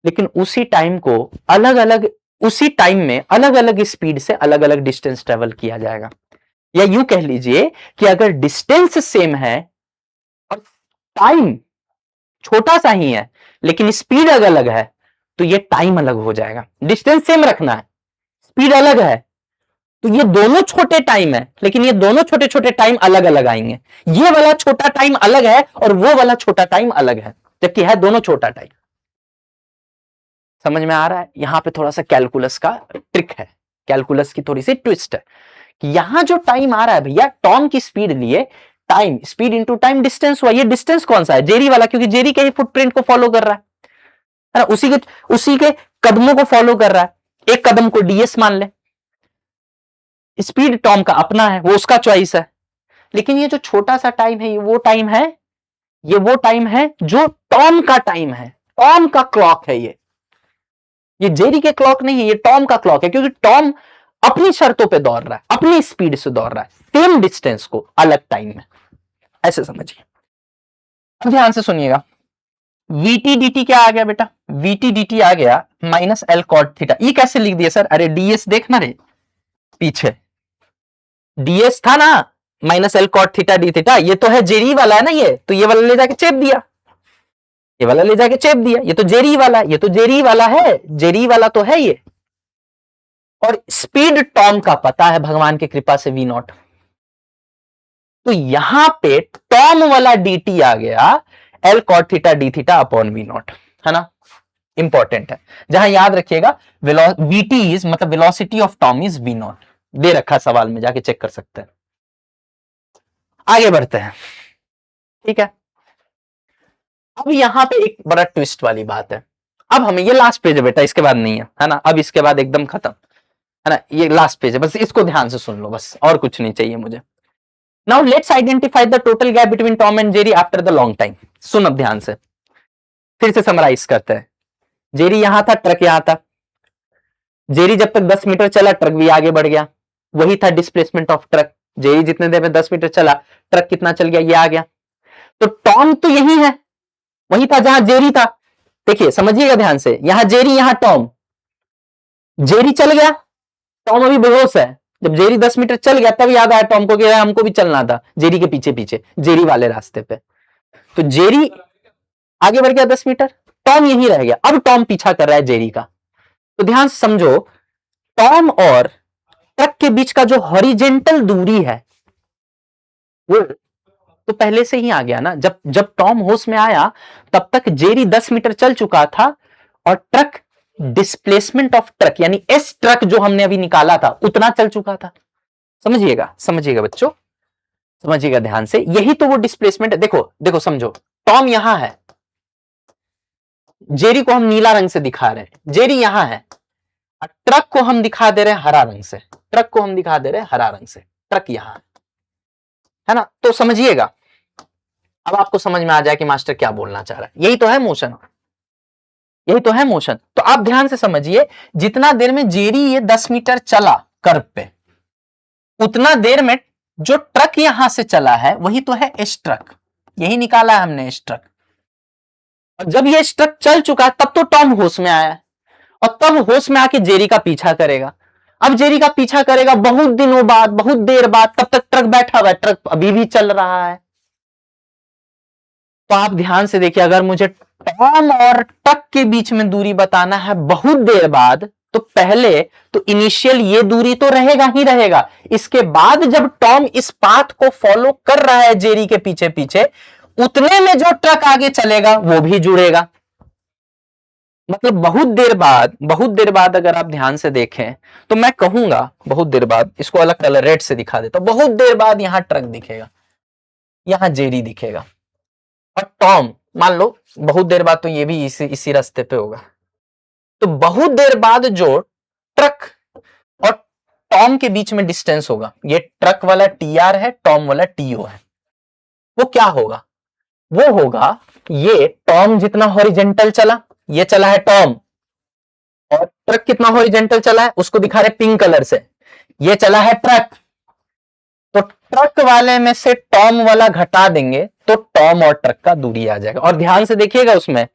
लेकिन उसी टाइम को अलग अलग, उसी टाइम में अलग अलग स्पीड से अलग अलग डिस्टेंस ट्रेवल किया जाएगा। या यूं कह लीजिए कि अगर डिस्टेंस सेम है और टाइम छोटा सा ही है लेकिन स्पीड अलग अलग है, तो ये टाइम अलग हो जाएगा। डिस्टेंस सेम रखना है, स्पीड अलग है, तो ये दोनों छोटे टाइम है, लेकिन ये दोनों छोटे छोटे टाइम अलग अलग आएंगे। ये वाला छोटा टाइम अलग है और वो वाला छोटा टाइम अलग है, जबकि है दोनों छोटा टाइम। समझ में आ रहा है? यहां पे थोड़ा सा कैलकुलस का ट्रिक है, कैलकुलस की थोड़ी सी ट्विस्ट है कि यहां जो टाइम आ रहा है भैया, टॉम की स्पीड लिए time, speed into time distance हुआ, ये डिस्टेंस कौन सा है? जेरी वाला, क्योंकि जेरी के ही फुटप्रिंट को फॉलो कर रहा है ना, उसी के कदमों को फॉलो कर रहा है। एक कदम को डीएस मान ले, स्पीड टॉम का अपना है, वो उसका चॉइस है, लेकिन ये जो छोटा सा टाइम है, ये वो टाइम है, ये वो टाइम है जो टॉम का टाइम है, टॉम का क्लॉक है, ये जेरी के क्लॉक नहीं है, ये टॉम का क्लॉक है, क्योंकि टॉम अपनी शर्तों पे दौड़ रहा है, अपनी स्पीड से दौड़ रहा है, सेम डिस्टेंस को अलग टाइम में। ऐसे समझिए, ध्यान से सुनिएगा, वीटी डीटी क्या आ गया बेटा? वीटी डीटी आ गया माइनस एल कॉट थीटा। ये कैसे लिख दिया सर? अरे डीएस देखना रे, पीछे डीएस था ना, minus l cot theta D theta, ये तो है जेरी वाला है ना, ये तो ये वाला ले जाके चेप दिया, ये वाला ले जाके चेप दिया, ये तो जेरी वाला, ये तो जेरी वाला है, जेरी वाला तो है ये, और स्पीड टॉम का पता है भगवान की कृपा से वी नॉट, तो यहां पे टॉम वाला dt आ गया L cot theta D theta upon V naught, है ना, इंपॉर्टेंट है। जहां याद रखिएगा वीटी इज मतलब velocity of Tom is V naught, दे रखा सवाल में, जाके चेक कर सकते हैं। आगे बढ़ते हैं, ठीक है। अब यहां पे एक बड़ा ट्विस्ट वाली बात है, अब हमें, ये लास्ट पेज है बेटा, इसके बाद नहीं है ना, अब इसके बाद एकदम खत्म, है ना, ये लास्ट पेज है, बस इसको ध्यान से सुन लो, बस और कुछ नहीं चाहिए मुझे। Now let's identify the total gap between Tom and Jerry after the long time. सुन अब ध्यान से, फिर से समराइज करते हैं। जेरी यहां था, ट्रक यहां था, जेरी जब तक 10 मीटर चला ट्रक भी आगे बढ़ गया, वही था डिस्प्लेसमेंट ऑफ ट्रक। जेरी जितने देर में 10 मीटर चला, ट्रक कितना चल गया, ये आ गया, तो टॉम तो यही है, वही था जहां जेरी था। देखिए समझिएगा ध्यान से, यहां जेरी यहां टॉम, जेरी चल गया, टॉम अभी बेहोश है, जब जेरी 10 मीटर चल गया तब याद आया टॉम को कि हमको भी चलना था जेरी के पीछे पीछे, जेरी वाले रास्ते पे, तो जेरी आगे बढ़ गया 10 मीटर, टॉम यहीं रह गया, अब टॉम पीछा कर रहा है जेरी का। तो ध्यान से समझो, टॉम और ट्रक के बीच का जो हॉरिजेंटल दूरी है वो तो पहले से ही आ गया ना, जब टॉम होश में आया तब तक जेरी 10 मीटर चल चुका था और ट्रक डिस्प्लेसमेंट ऑफ ट्रक यानी एस ट्रक जो हमने अभी निकाला था उतना चल चुका था। समझिएगा, समझिएगा बच्चों, समझिएगा ध्यान से, यही तो वो डिस्प्लेसमेंट है। देखो देखो समझो, टॉम यहां है, जेरी को हम नीला रंग से दिखा रहे हैं, जेरी यहां है, ट्रक को हम दिखा दे रहे हैं हरा रंग से, ट्रक को हम दिखा दे रहे हैं हरा रंग से, ट्रक यहां है ना। तो समझिएगा, अब आपको समझ में आ जाए कि मास्टर क्या बोलना चाह रहा है। यही तो है मोशन, यही तो है मोशन। तो आप ध्यान से समझिए, जितना देर में जेरी ये 10 मीटर चला कर्व पे, उतना देर में जो ट्रक यहां से चला है वही तो है एस ट्रक, यही निकाला है हमने एस ट्रक। और जब ये ट्रक चल चुका है तब तो टॉम होश में आया है, और तब होश में आके जेरी का पीछा करेगा। अब जेरी का पीछा करेगा बहुत दिनों बाद, बहुत देर बाद, तब तक ट्रक बैठा हुआ है, ट्रक अभी भी चल रहा है। तो आप ध्यान से देखिए, अगर मुझे टॉम और ट्रक के बीच में दूरी बताना है बहुत देर बाद, तो पहले तो इनिशियल ये दूरी तो रहेगा ही रहेगा, इसके बाद जब टॉम इस पाथ को फॉलो कर रहा है जेरी के पीछे पीछे, उतने में जो ट्रक आगे चलेगा वो भी जुड़ेगा। मतलब बहुत देर बाद अगर आप ध्यान से देखें तो मैं कहूंगा बहुत देर बाद, इसको अलग कलर रेड से दिखा देता हूं, बहुत देर बाद यहां ट्रक दिखेगा, यहां जेरी दिखेगा, और टॉम मान लो बहुत देर बाद तो ये भी इसी रास्ते पे होगा। तो बहुत देर बाद जो ट्रक और टॉम के बीच में डिस्टेंस होगा, ये ट्रक वाला टीआर है, टॉम वाला टीओ है, वो क्या होगा, वो होगा ये टॉम जितना हॉरिजेंटल चला, ये चला है टॉम, और ट्रक कितना हॉरिजेंटल चला है उसको दिखा रहे पिंक कलर से, ये चला है ट्रक। तो ट्रक वाले में से टॉम वाला घटा देंगे तो टॉम और ट्रक का दूरी आ जाएगा। और ध्यान से देखिएगा, उसमें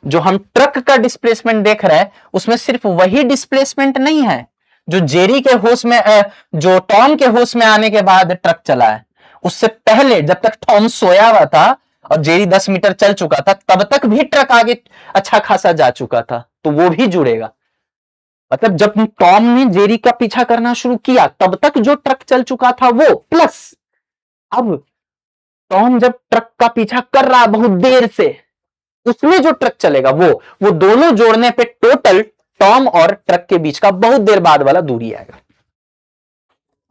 जो हम ट्रक का डिस्प्लेसमेंट देख रहे हैं उसमें सिर्फ वही डिस्प्लेसमेंट नहीं है जो जेरी के होश में, जो टॉम के होश में आने के बाद ट्रक चला है, उससे पहले जब तक टॉम सोया हुआ था और जेरी 10 मीटर चल चुका था तब तक भी ट्रक आगे अच्छा खासा जा चुका था, तो वो भी जुड़ेगा। मतलब जब टॉम ने जेरी का पीछा करना शुरू किया तब तक जो ट्रक चल चुका था वो, प्लस अब टॉम जब ट्रक का पीछा कर रहा बहुत देर से, उसमें जो ट्रक चलेगा वो दोनों जोड़ने पे टोटल टॉम और ट्रक के बीच का बहुत देर बाद वाला दूरी आएगा।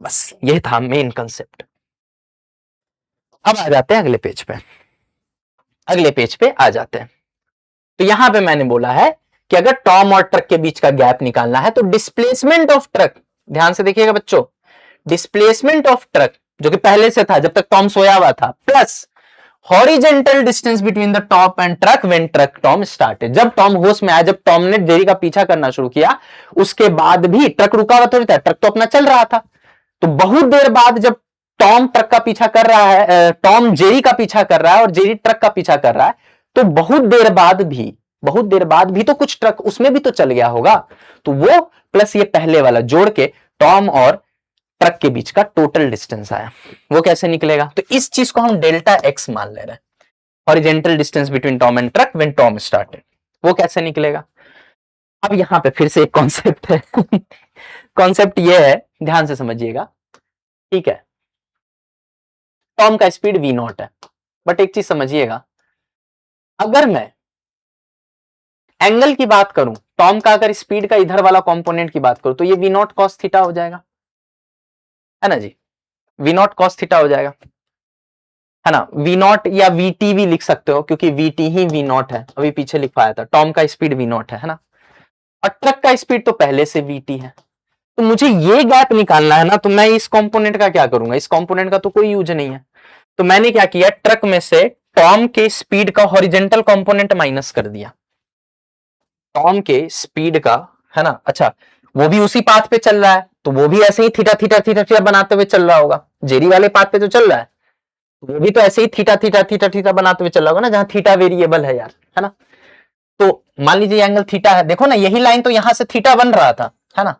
बस यही था मेन कंसेप्ट। अब आ जाते हैं अगले पेज पे, अगले पेज पे आ जाते हैं। तो यहां पे मैंने बोला है कि अगर टॉम और ट्रक के बीच का गैप निकालना है तो डिस्प्लेसमेंट ऑफ ट्रक, ध्यान से देखिएगा बच्चों, डिस्प्लेसमेंट ऑफ ट्रक जो कि पहले से था जब तक टॉम सोया हुआ था, plus horizontal distance between the top and truck when truck Tom started, जब टॉम होश में आया, जब टॉम ने जेरी का पीछा करना शुरू किया, उसके बाद भी ट्रक रुका हुआ थोड़ी था, ट्रक तो अपना चल रहा था। तो बहुत देर बाद जब टॉम ट्रक का पीछा कर रहा है, टॉम जेरी का पीछा कर रहा है और जेरी ट्रक का पीछा कर रहा है, तो बहुत देर बाद भी तो कुछ ट्रक उसमें भी तो चल गया होगा, तो वो प्लस ये पहले वाला जोड़ के टॉम और ट्रक के बीच का टोटल डिस्टेंस आया। वो कैसे निकलेगा, तो इस चीज को हम डेल्टा एक्स मान ले रहे हैं, horizontal distance between Tom and truck when Tom started, वो कैसे निकलेगा। अब यहां पे फिर से एक कॉन्सेप्ट है कॉन्सेप्ट ये है, ध्यान से समझिएगा, ठीक है। टॉम का स्पीड v नॉट है, बट एक चीज समझिएगा, अगर मैं एंगल की बात करूं, टॉम का अगर स्पीड का इधर वाला कंपोनेंट की बात करूं तो ये v नॉट कॉस थीटा हो जाएगा, है ना जी, v नॉट कॉस थीटा हो जाएगा, है ना। v नॉट या vt भी लिख सकते हो क्योंकि vt ही v नॉट है, अभी पीछे लिखवाया था, टॉम का स्पीड v नॉट है ना, और ट्रक का स्पीड तो पहले से vt है। तो मुझे ये गैप निकालना है ना, तो मैं इस कंपोनेंट का क्या करूंगा, इस कंपोनेंट का तो कोई यूज नहीं है, तो मैंने क्या किया, ट्रक में से टॉम के स्पीड का हॉरिजेंटल कंपोनेंट माइनस कर दिया, टॉम के स्पीड का, है ना। अच्छा, वो भी उसी पाथ पे चल रहा है तो वो भी ऐसे ही थीटा थीटा थीटा थीटा बनाते हुए चल रहा होगा, जेरी वाले पाथ पे तो चल रहा है, वो भी तो ऐसे ही थीटा थीटा थीटा थीटा बनाते हुए चल रहा होगा ना, जहां थीटा वेरिएबल है यार, है ना। तो मान लीजिए एंगल थीटा है, देखो ना यही लाइन तो यहां से थीटा बन रहा था, है ना।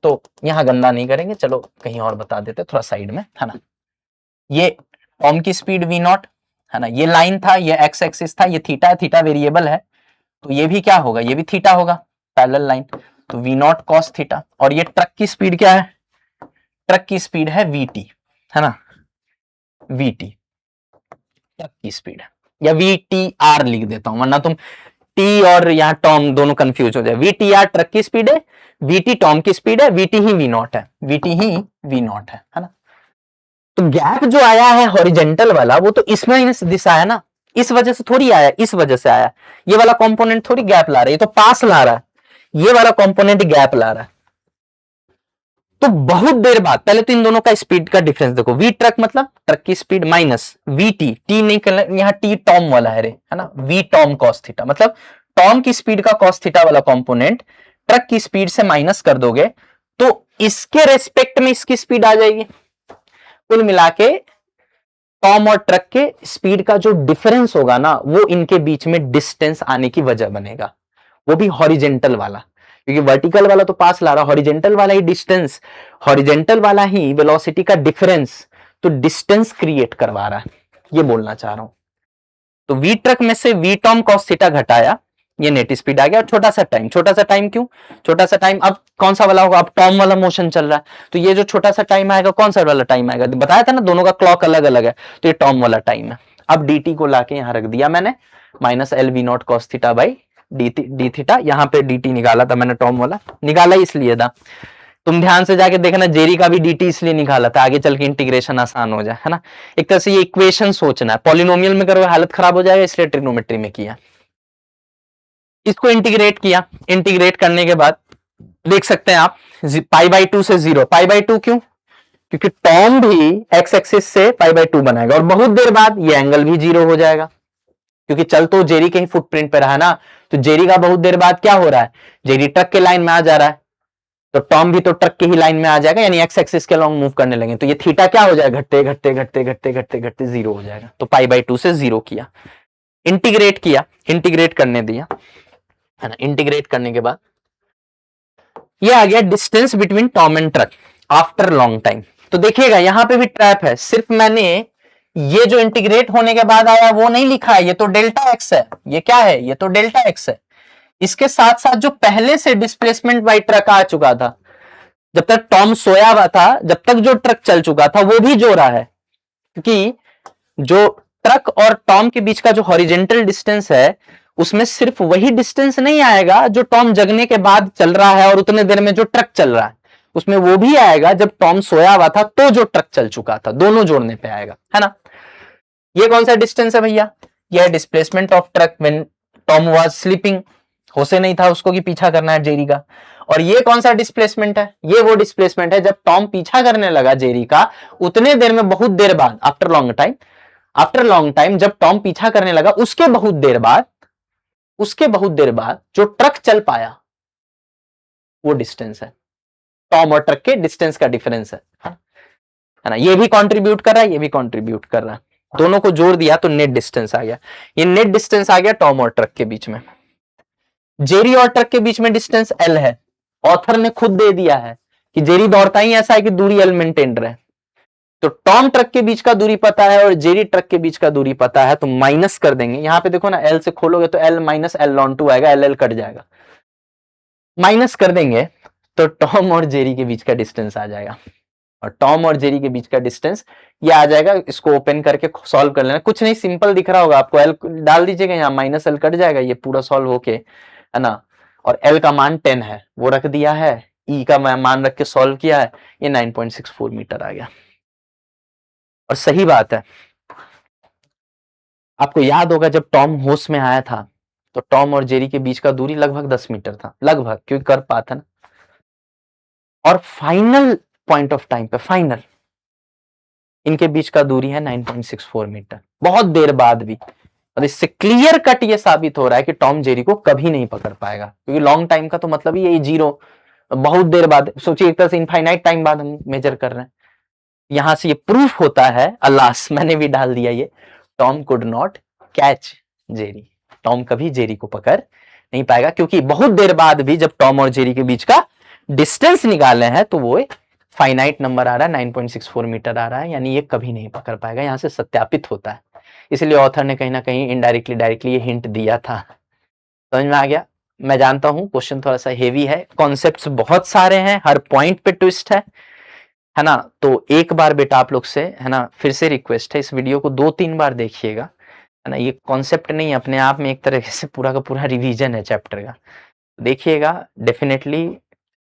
तो यहां गंदा नहीं करेंगे, चलो कहीं और बता देते थोड़ा साइड में, है ना। ये टॉम की स्पीड v नॉट, है ना, ये लाइन था, ये एक्स एक्सिस था, ये थीटा है, थीटा वेरिएबल है, तो ये भी क्या होगा, ये भी थीटा होगा, पैरेलल लाइन, तो v नॉट कॉस थीटा। और ये ट्रक की स्पीड क्या है, ट्रक की स्पीड है vt, है ना, vt ट्रक की स्पीड है, या vtr लिख देता हूं वरना तुम t और यहाँ टॉम दोनों कंफ्यूज हो जाए। vtr ट्रक की स्पीड है, vt टॉम की स्पीड है, vt ही v नॉट है, vt ही v नॉट है ना। तो गैप जो आया है हॉरिजेंटल वाला वो तो इसमें दिशा है ना, इस वजह से थोड़ी आया, इस वजह से आया, ये वाला कंपोनेंट थोड़ी गैप ला रहा है, ये तो पास ला रहा है, ये वाला कंपोनेंट गैप ला रहा है। तो बहुत देर बाद, पहले तो इन दोनों का स्पीड का डिफरेंस देखो, वी ट्रक मतलब ट्रक की speed minus we T, T नहीं करना, यहाँ टी टॉम वाला है रे, है ना, वी टॉम कॉस थीटा, मतलब टॉम की स्पीड का कॉस थीटा वाला कंपोनेंट ट्रक की स्पीड से माइनस कर दोगे तो इसके रेस्पेक्ट में इसकी स्पीड आ जाएगी। कुल मिला के टॉम और ट्रक के स्पीड का जो डिफरेंस होगा ना, वो इनके बीच में डिस्टेंस आने की वजह बनेगा, वो भी हॉरिजेंटल वाला, क्योंकि वर्टिकल वाला तो पास ला रहा, हॉरिजेंटल वाला ही डिस्टेंस, हॉरिजेंटल वाला ही वेलोसिटी का डिफरेंस, तो डिस्टेंस क्रिएट करवा रहा है, ये बोलना चाह रहा हूं। तो वी ट्रक में से वी टॉम कॉस थीटा घटाया, ये नेट स्पीड आ गया। और छोटा सा टाइम, छोटा सा टाइम क्यों, छोटा सा टाइम अब कौन सा वाला होगा, अब टॉम वाला मोशन चल रहा है, तो ये जो छोटा सा टाइम आएगा कौन सा वाला टाइम आएगा, बताया था ना दोनों का क्लॉक अलग अलग है, तो ये टॉम वाला टाइम है। अब dt को लाके यहां रख दिया मैंने, minus L V naught cos theta by D theta, यहां पे dt निकाला था मैंने, टॉम वाला निकाला इसलिए था, तुम ध्यान से जाके देखना जेरी का भी dt इसलिए निकाला था, आगे चल के इंटीग्रेशन आसान हो जाए, है ना। एक तरह से ये इक्वेशन सोचना है, पॉलिनोमियल में करोगे हालत खराब हो जाएगा, इसलिए ट्रिग्नोमेट्री में किया। इसको इंटीग्रेट किया, इंटीग्रेट करने के बाद देख सकते हैं आप पाई बाई 2 से 0, पाई बाई 2 क्यों, क्योंकि टॉम भी एक्स एक्सिस से पाई बाई 2 बनाएगा, और बहुत देर बाद ये एंगल भी 0 हो जाएगा, क्योंकि चल तो जेरी के ही फुटप्रिंट पे रहा ना, तो जेरी का बहुत देर बाद क्या हो रहा है, जेरी ट्रक के लाइन में आ जा रहा है, तो टॉम भी तो ट्रक के ही लाइन में आ जाएगा, यानी एक्स एक्सिस के लॉन्ग मूव करने लगे, तो ये थीटा क्या हो जाएगा, घटते घटते घटते घटते घटते घटते 0 हो जाएगा। तो पाई बाई 2 से 0 किया, इंटीग्रेट किया, इंटीग्रेट करने दिया, है ना। इंटीग्रेट करने के बाद ये आ गया distance between Tom and truck after long time. तो देखिएगा यहां पे भी ट्रैप है, सिर्फ मैंने ये जो इंटीग्रेट होने के बाद आया वो नहीं लिखा है, ये तो डेल्टा एक्स है, ये क्या है, ये तो डेल्टा एक्स है। इसके साथ साथ जो पहले से डिस्प्लेसमेंट बाई ट्रक आ चुका था, जब तक टॉम सोया हुआ था, जब तक जो ट्रक चल चुका था वो भी जोड़ा है, क्योंकि जो ट्रक और टॉम के बीच का जो हॉरिजेंटल डिस्टेंस है, उसमें सिर्फ वही डिस्टेंस नहीं आएगा जो टॉम जगने के बाद चल रहा है और उतने देर में जो ट्रक चल रहा है, उसमें वो भी आएगा जब टॉम सोया हुआ था तो जो ट्रक चल चुका था, दोनों जोड़ने पे आएगा, है ना। ये कौन सा डिस्टेंस है भैया, यह displacement of truck when Tom was sleeping, होशे नहीं था उसको कि पीछा करना है जेरी का। और ये कौन सा डिस्प्लेसमेंट है, ये वो डिस्प्लेसमेंट है जब टॉम पीछा करने लगा जेरी का, उतने देर में बहुत देर बाद, after long time, after long time जब टॉम पीछा करने लगा उसके बहुत देर बाद, उसके बहुत देर बाद जो ट्रक चल पाया वो डिस्टेंस है, टॉम और ट्रक के डिस्टेंस का डिफरेंस है ना। ये भी कंट्रीब्यूट कर रहा है, ये भी कंट्रीब्यूट कर रहा है, दोनों को जोड़ दिया तो नेट डिस्टेंस आ गया। ये नेट डिस्टेंस आ गया टॉम और ट्रक के बीच में। जेरी और ट्रक के बीच में डिस्टेंस एल है, ऑथर ने खुद दे दिया है कि जेरी दौड़ता ही ऐसा है कि दूरी एल मेंटेन रहे, तो टॉम ट्रक के बीच का दूरी पता है और जेरी ट्रक के बीच का दूरी पता है, तो माइनस कर देंगे, यहां पे देखो ना एल से खोलोगे तो एल माइनस एल लॉन 2 आएगा, एल एल कट जाएगा, माइनस कर देंगे तो टॉम और जेरी के बीच का डिस्टेंस आ जाएगा, और टॉम और जेरी के बीच का डिस्टेंस ये आ जाएगा। इसको ओपन करके सॉल्व कर लेना, कुछ नहीं, सिंपल दिख रहा होगा आपको, एल डाल दीजिएगा यहाँ, माइनस एल कट जाएगा, ये पूरा सॉल्व होके, है ना। और एल का मान 10 है वो रख दिया है, ई का मान रख के सॉल्व किया है, ये 9.64 मीटर आ गया। और सही बात है, आपको याद होगा जब टॉम होश में आया था तो टॉम और जेरी के बीच का दूरी लगभग 10 मीटर था, लगभग, क्योंकि कर पाता ना। और फाइनल पॉइंट ऑफ टाइम पे, फाइनल इनके बीच का दूरी है 9.64 मीटर, बहुत देर बाद भी। और इससे क्लियर कट ये साबित हो रहा है कि टॉम जेरी को कभी नहीं पकड़ पाएगा, क्योंकि लॉन्ग टाइम का तो मतलब ही यही 0, बहुत देर बाद, सोचिए एक तरह से इनफाइनाइट टाइम बाद हम मेजर कर रहे हैं। यहां से ये प्रूफ होता है, अलास मैंने भी डाल दिया ये, Tom could not catch Jerry, Tom कभी जेरी को पकड़ नहीं पाएगा, क्योंकि बहुत देर बाद भी जब टॉम और जेरी के बीच का डिस्टेंस निकाले हैं तो वो फाइनाइट नंबर आ रहा है, 9.64 मीटर आ रहा है, यानी ये कभी नहीं पकड़ पाएगा, यहां से सत्यापित होता है। इसलिए ऑथर ने कहीं ना कहीं इनडायरेक्टली डायरेक्टली ये हिंट दिया था। समझ में आ गया। मैं जानता हूं क्वेश्चन थोड़ा सा हेवी है, कॉन्सेप्ट्स बहुत सारे हैं, हर पॉइंट पे ट्विस्ट है ना। तो एक बार बेटा आप लोग से, है ना, फिर से रिक्वेस्ट है, इस वीडियो को 2-3 बार देखिएगा, है ना। ये कॉन्सेप्ट नहीं, अपने आप में एक तरीके से पूरा का पूरा रिवीजन है चैप्टर का, देखिएगा, डेफिनेटली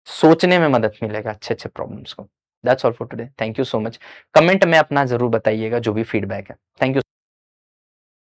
सोचने में मदद मिलेगा अच्छे अच्छे प्रॉब्लम्स को। That's all for today, thank you so much. Comment में अपना जरूर बताइएगा जो भी फीडबैक है, थैंक यू।